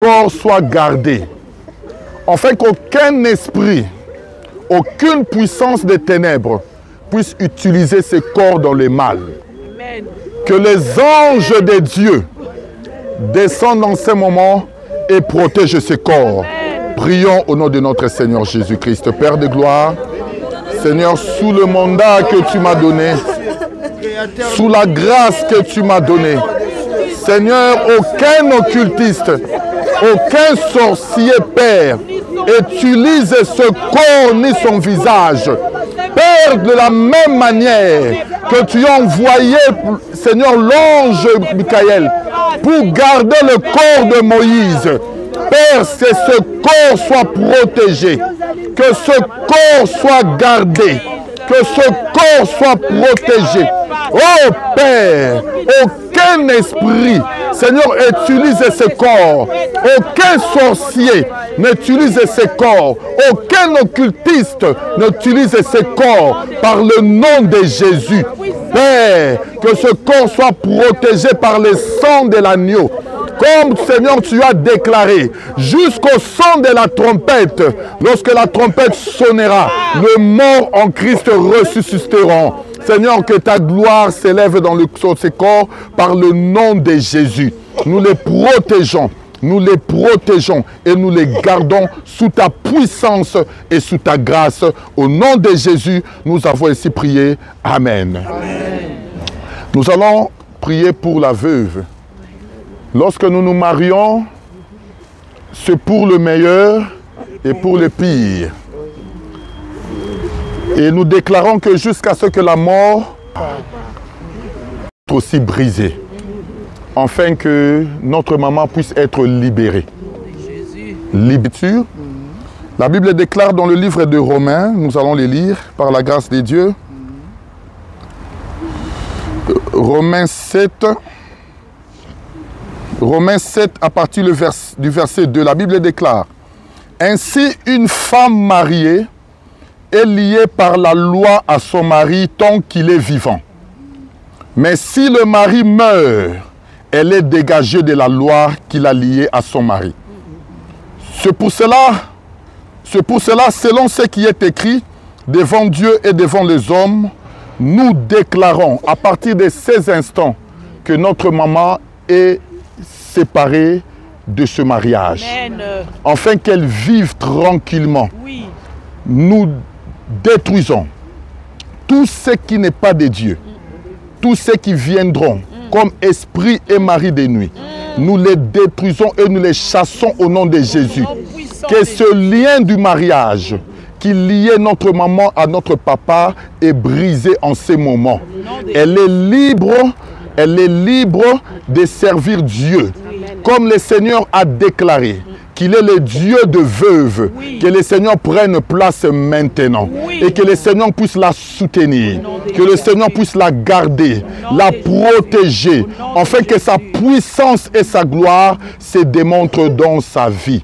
Corps soit gardé, afin qu'aucun esprit, aucune puissance des ténèbres puisse utiliser ce corps dans le mal. Amen. Que les anges de Dieu descendent dans ces moments et protègent ce corps. Amen. Prions au nom de notre Seigneur Jésus-Christ. Père de gloire, Seigneur, sous le mandat que tu m'as donné, sous la grâce que tu m'as donnée, Seigneur, aucun occultiste, aucun sorcier, Père, utilise ce corps ni son visage. Père, de la même manière que tu as envoyé, Seigneur, l'ange Michael pour garder le corps de Moïse. Père, que ce corps soit protégé, que ce corps soit gardé, que ce corps soit protégé. Oh Père, aucun esprit, Seigneur, utilise ce corps. Aucun sorcier n'utilise ce corps. Aucun occultiste n'utilise ce corps par le nom de Jésus. Père, que ce corps soit protégé par le sang de l'agneau. Comme Seigneur tu as déclaré, jusqu'au son de la trompette, lorsque la trompette sonnera, les morts en Christ ressusciteront. Seigneur, que ta gloire s'élève dans ce corps par le nom de Jésus. Nous les protégeons nous les protégeons et nous les gardons sous ta puissance et sous ta grâce. Au nom de Jésus, nous avons ainsi prié. Amen. Amen. Nous allons prier pour la veuve. Lorsque nous nous marions, c'est pour le meilleur et pour le pire. Et nous déclarons que jusqu'à ce que la mort soit aussi brisée, afin que notre maman puisse être libérée. Libérature. La Bible déclare dans le livre de Romains, nous allons les lire par la grâce de Dieu. Romains 7, à partir du verset 2, la Bible déclare: ainsi une femme mariée est liée par la loi à son mari tant qu'il est vivant. Mais si le mari meurt, elle est dégagée de la loi qui l'a liée à son mari. C'est pour cela, selon ce qui est écrit, devant Dieu et devant les hommes, nous déclarons à partir de ces instants que notre maman est séparée de ce mariage. Amen. Afin qu'elle vive tranquillement. Oui. Nous détruisons tout ce qui n'est pas de Dieu, tous ceux qui viendront comme esprit et mari de nuit. Nous les détruisons et nous les chassons au nom de Jésus. Que ce lien du mariage qui liait notre maman à notre papa est brisé en ces moments. Elle est libre de servir Dieu. Comme le Seigneur a déclaré qu'il est le Dieu de veuve, que le Seigneur prenne place maintenant et que le Seigneur puisse la soutenir, que le Seigneur puisse la garder, la protéger, afin que sa puissance et sa gloire se démontrent dans sa vie.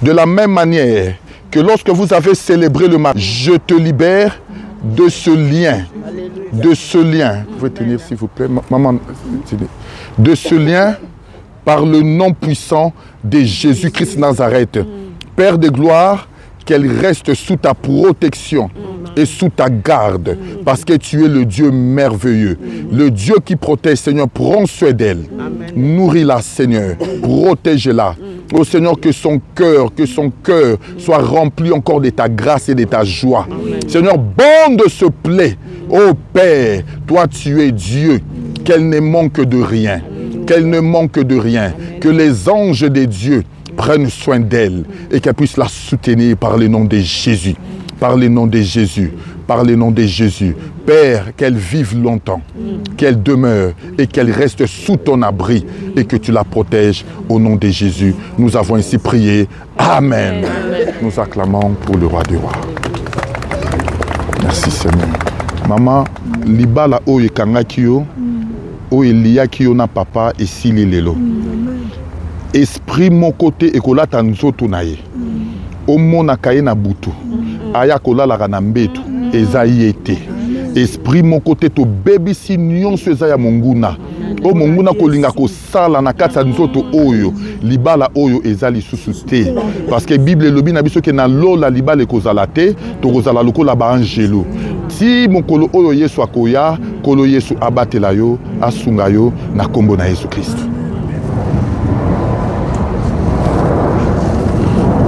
De la même manière que lorsque vous avez célébré le mariage, je te libère de ce lien, vous pouvez tenir s'il vous plaît, maman, de ce lien par le nom puissant de Jésus-Christ Nazareth. Père de gloire, qu'elle reste sous ta protection et sous ta garde, parce que tu es le Dieu merveilleux, le Dieu qui protège. Seigneur, prends soin d'elle, nourris-la Seigneur, protège-la. Oh Seigneur, que son cœur soit rempli encore de ta grâce et de ta joie. Seigneur, bande ce plaie. Oh Père, toi tu es Dieu, qu'elle ne manque de rien. Qu'elle ne manque de rien, que les anges de Dieu prennent soin d'elle et qu'elle puisse la soutenir par le nom de Jésus, par le nom de Jésus, par le nom de Jésus. Père, qu'elle vive longtemps, qu'elle demeure et qu'elle reste sous ton abri et que tu la protèges au nom de Jésus. Nous avons ainsi prié. Amen. Nous acclamons pour le roi des rois. Merci Seigneur. Maman, libala oye kangakio. O elia ki yo na papa esili lelo. Esprit mon côté ekola tanzoto na ye. O mona kaye na butu. Aya kola la na mbetu ezayi ete. Esprit mon côté to baby si nyonso ezaya monguna. O monguna kolinga ko sala na kati ya nzoto oyo libala oyo ezali susu te. Parce que Bible lobi na biso ke na lola libala ekozala te, to kozala lokola ba angelo. Si mokolo oyo Yesu akoya, kolo Yesu abatela yo, asunga yo na kombo na Yesu Christ.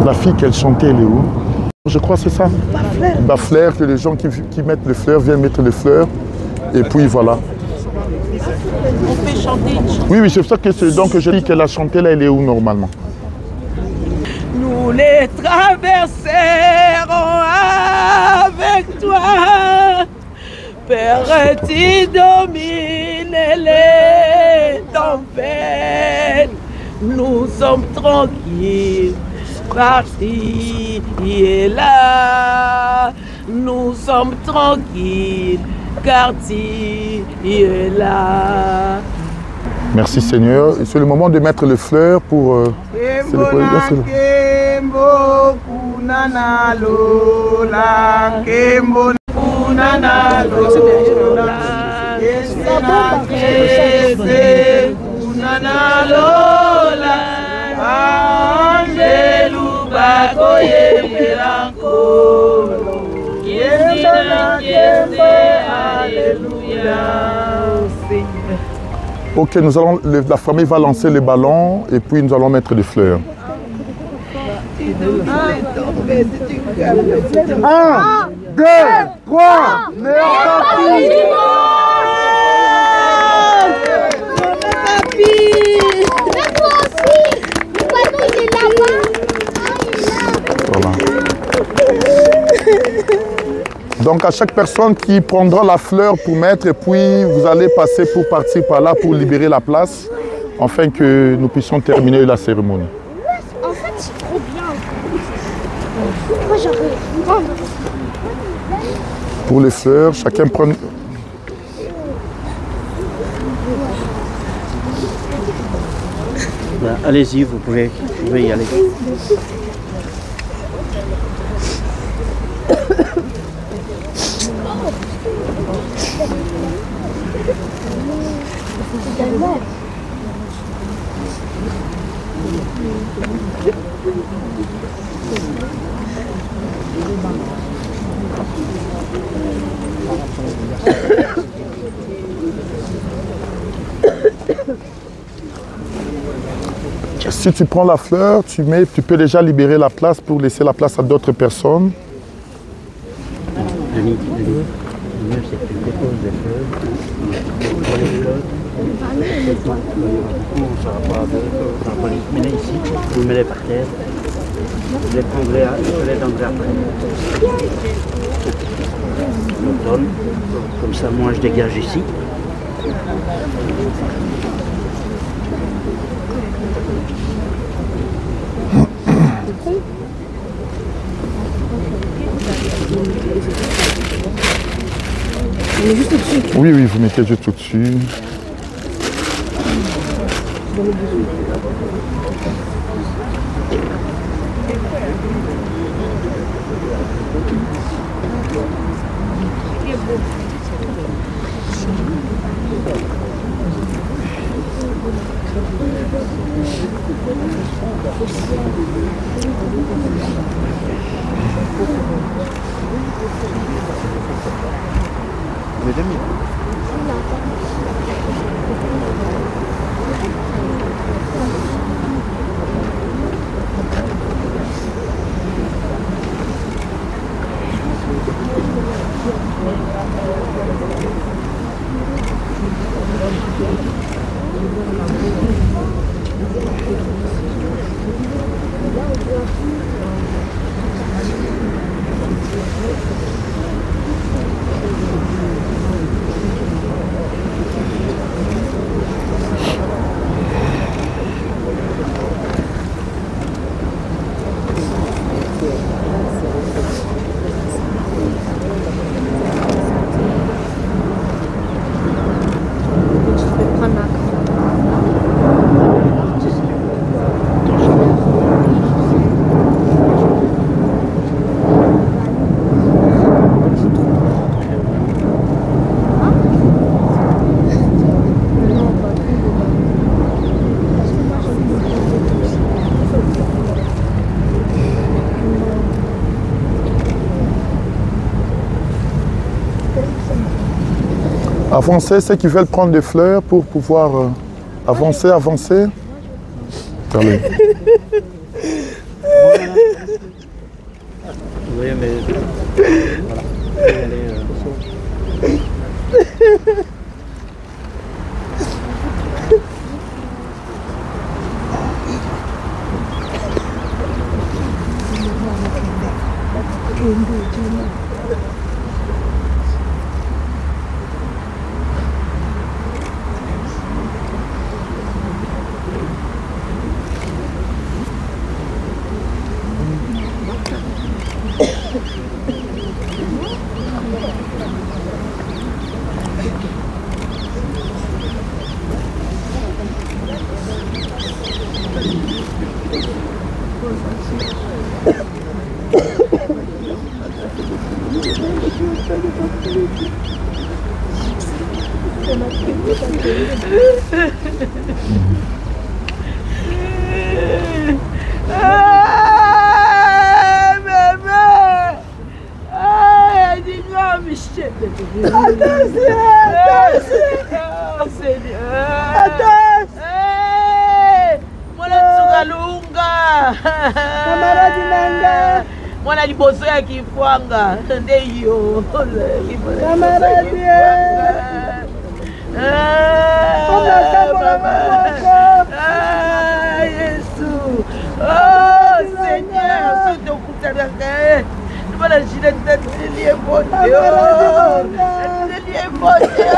La fille qu'elle chantait, elle est où? Je crois que c'est ça. Bafleur, que les gens qui mettent les fleurs viennent mettre les fleurs. Et puis voilà. On peut chanter. Oui, c'est pour ça que c'est donc je dis qu'elle a chanté là, elle est où normalement? Nous les traverserons avec toi, Père, tu domines les tempêtes. Nous sommes tranquilles, partis et là. Nous sommes tranquilles, car tu es là. Merci Seigneur. C'est le moment de mettre les fleurs pour Ok, la famille va lancer les ballons et puis nous allons mettre des fleurs. 1, 2, 3, Voilà. Donc à chaque personne qui prendra la fleur pour mettre, et puis vous allez passer pour partir par là pour libérer la place, afin que nous puissions terminer la cérémonie. En fait, c'est trop bien. Moi, j'arrive. Pour les fleurs, chacun prend... Allez-y, vous pouvez y aller. Si tu prends la fleur, tu peux déjà libérer la place pour laisser la place à d'autres personnes. Le mieux c'est que tu déposes des fleurs. Pour les fleurs, on ne va pas les mettre ici, vous les mettez par terre. Je les donnerai après. Je le donne, comme ça moi je dégage ici. Oui, oui, vous mettez juste au-dessus. Avancez, ceux qui veulent prendre des fleurs pour pouvoir avancer. Allez. Oui, mais voilà. Seigneur. Mwana tsukalunga. Camarade Nanga. Mwana liboso ya kifwanga. Ndeyo. Camarade. Yesu. Oh Seigneur, ce que tu as fait. Voilà, je l'ai dit, bon Dieu. Bon Dieu.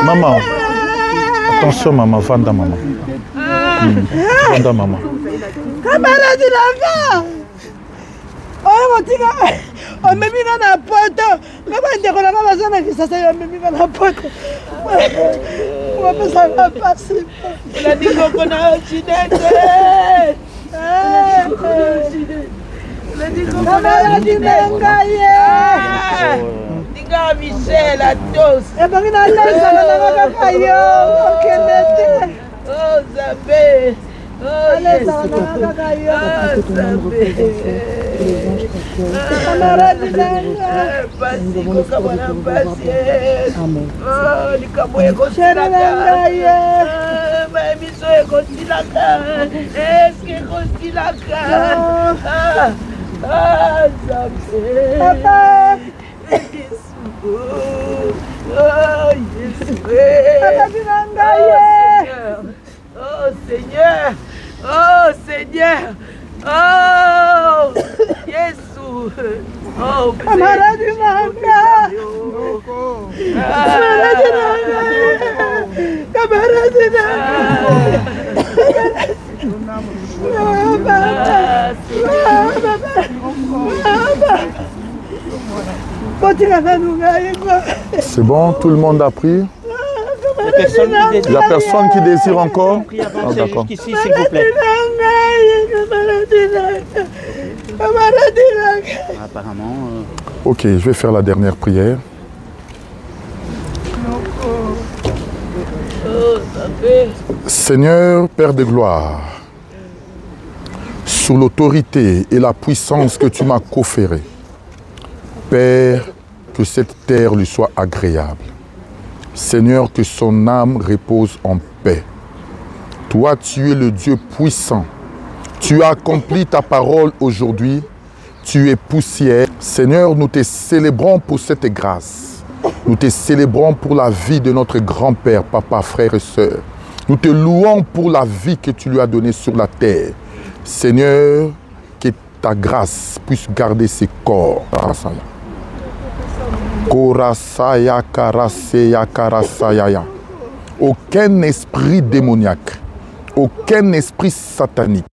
Maman, attention maman, Vanda maman. Vanda maman. Camarade Nanga. Oh, on m'a mis dans la porte. Mais on a besoin de ça, on m'a mis dans la porte. On va ça va passer. Il a dit qu'on a accident. Il a dit qu'on a accident. Diga Michel à tous. Et ben il a laissé la caillou. Oh Zabé. Oh Seigneur, oh Seigneur, oh Jésus, oh camarade Nanga, camarade Nanga. C'est bon, tout le monde a pris. Il n'y a personne qui désire encore. Ah, d'accord. Ici, s'il vous plaît. Apparemment. Ok, je vais faire la dernière prière. Seigneur, Père de gloire, sous l'autorité et la puissance que tu m'as conférée, Père, que cette terre lui soit agréable. Seigneur, que son âme repose en paix. Toi, tu es le Dieu puissant. Tu as accompli ta parole aujourd'hui. Tu es poussière. Seigneur, nous te célébrons pour cette grâce. Nous te célébrons pour la vie de notre grand-père, papa, frère et sœur. Nous te louons pour la vie que tu lui as donnée sur la terre. Seigneur, que ta grâce puisse garder ses corps. Korasaya karaseya karasaya. Aucun esprit démoniaque, aucun esprit satanique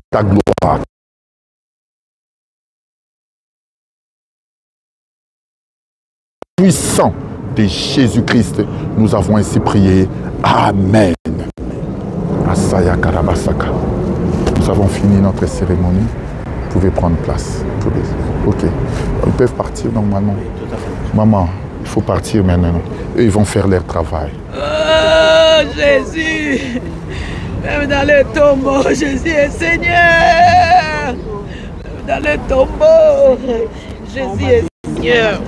ta gloire. Puissant de Jésus-Christ, nous avons ainsi prié. Amen. Asaya Karabasaka. Nous avons fini notre cérémonie. Vous pouvez prendre place. Ok. Ils peuvent partir normalement. Maman, il faut partir maintenant. Eux, ils vont faire leur travail. Oh Jésus! Même dans le tombeau, Jésus est Seigneur! Même dans le tombeau, Jésus est Seigneur!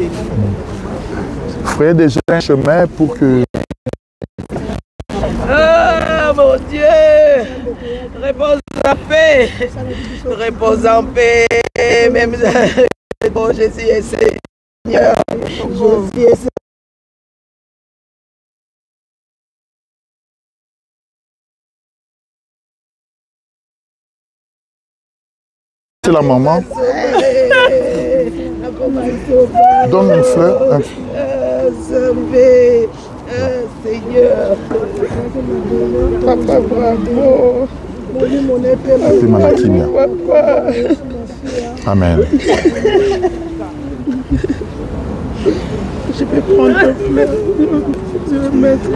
Frère, déjà un chemin pour que... Oh mon Dieu! Repose en paix! Repose en paix! Même bon, Jésus est Seigneur! Jésus est Seigneur! C'est la maman. Donne une fleur. Seigneur. Papa, bravo. Amen. Je vais prendre une fleur. Je vais mettre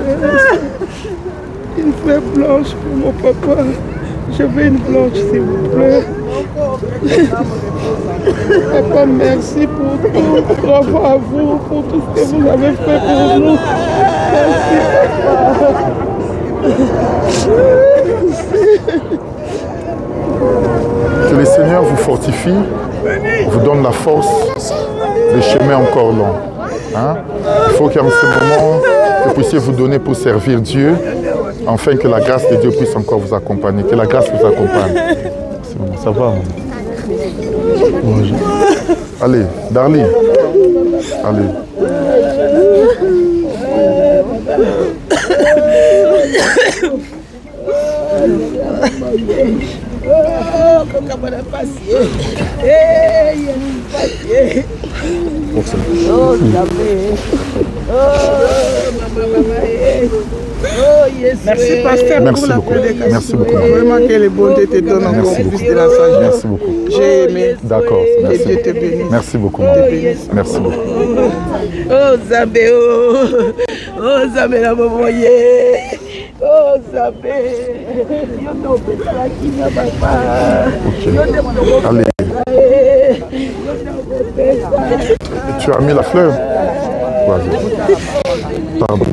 une fleur blanche pour mon papa. Je veux une blanche, s'il vous plaît. Papa, merci pour tout. Bravo à vous pour tout ce que vous avez fait pour nous. Que le Seigneur vous fortifie, vous donne la force, le chemin encore long. Hein? Il faut qu'en ce moment, vous puissiez vous donner pour servir Dieu, afin que la grâce de Dieu puisse encore vous accompagner, que la grâce vous accompagne. C'est bon, ça va. Bonjour. Allez, Darly. Allez. Merci pasteur pour la prédication. Merci beaucoup. Vraiment que les bontés te donnent encore plus de la sagesse. Merci beaucoup. J'ai aimé. D'accord. Et Dieu te bénisse. Merci beaucoup. Merci beaucoup. Oh Zambé, oh Zambé la momoye. Oh Zambé. Yo no pesa qui na papa. Allez. Tu as mis la fleur? Vas-y. Pardon.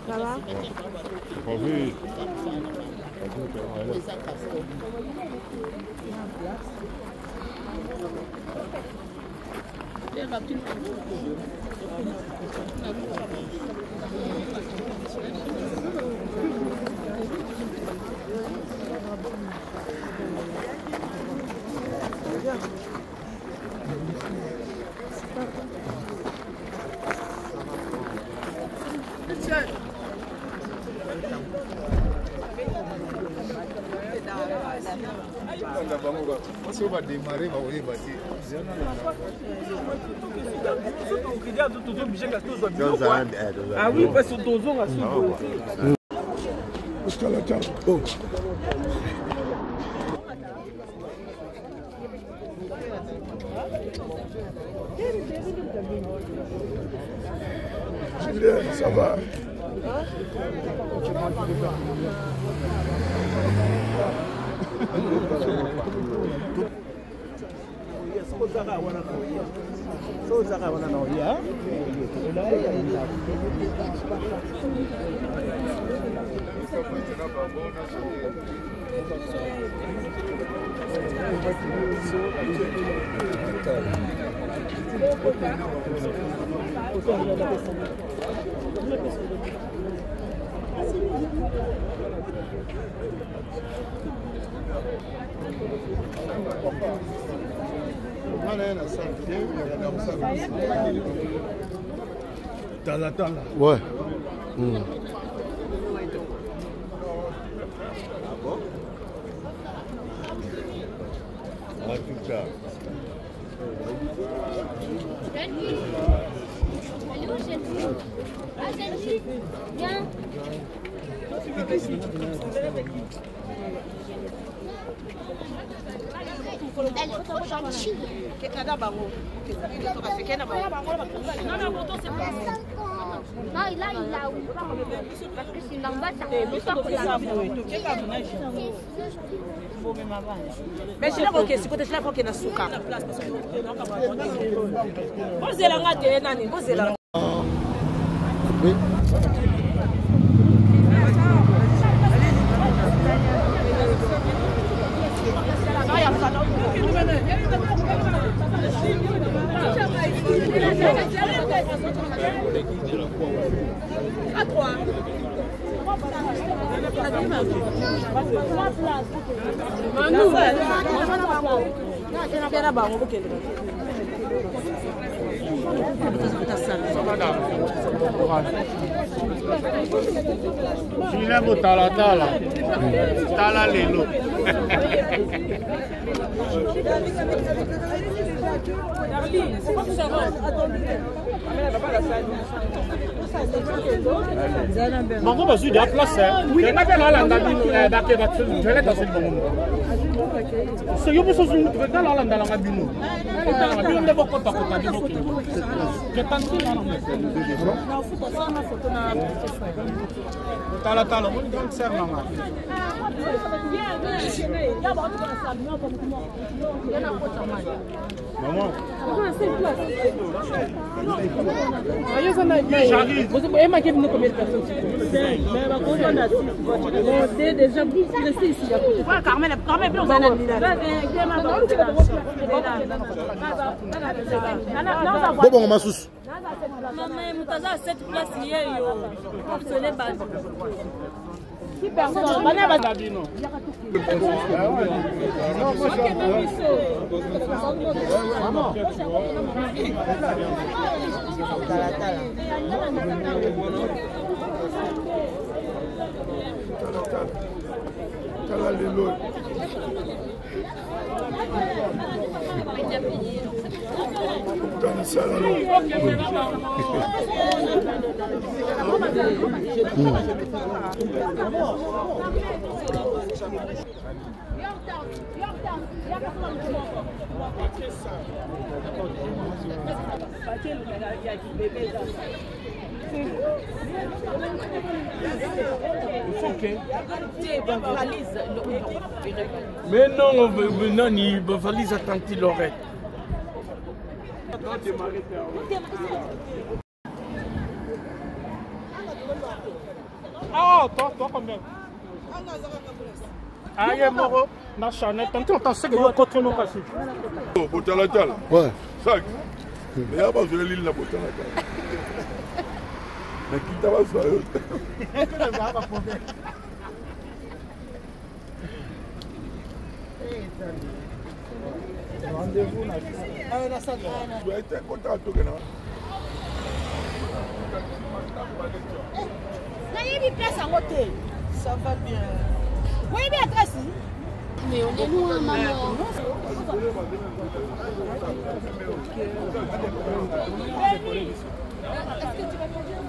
Ça va? Oui. Ah oui, parce que ton zone a su. Oh. Ça va. Ouais. Non, là, il a où? Parce que c'est l'ambassade. Mais je l'ai bloqué, c'est côté je l'ai bloqué dans Souka. Vous êtes là, vous êtes là. Oui. À 3. Julien Tala Tala Lelo. Bango basu de place. Oui, na bela la ndabino ba ke ba tsu jele ta se bango. So yo bo so su ke ta la ndala ngabino. Ta ngabino de boko ta ko ta di boko. Ke tanti na no. Na foto sa na foto na tala tala mo donc ser na nga. Maman. J'arrive. Vous avez marqué combien de personnes? Mais ma conjointe a 6. C'est déjà resté ici. Carmen, vous avez Bon, ma sous. Maman, vous avez 7 places hier. Ce n'est pas. Mais non, non, il va valise attendre l'oreille. Ah, toi combien? Ah, il est mort. Na chanel, tant que tu as continue à passer. Oh, Botalatal. Ouais. Ça. Mais là, je vais l'île la Botalatal. Mais qui t'a pas ça? Rendez-vous là. Ah, là, ça. Tu vas être content à tout. N'ayez mis place en côté. Ça va bien. Oui, bien, Tracy. Mais on est loin, maman. Est-ce que tu vas pas dire?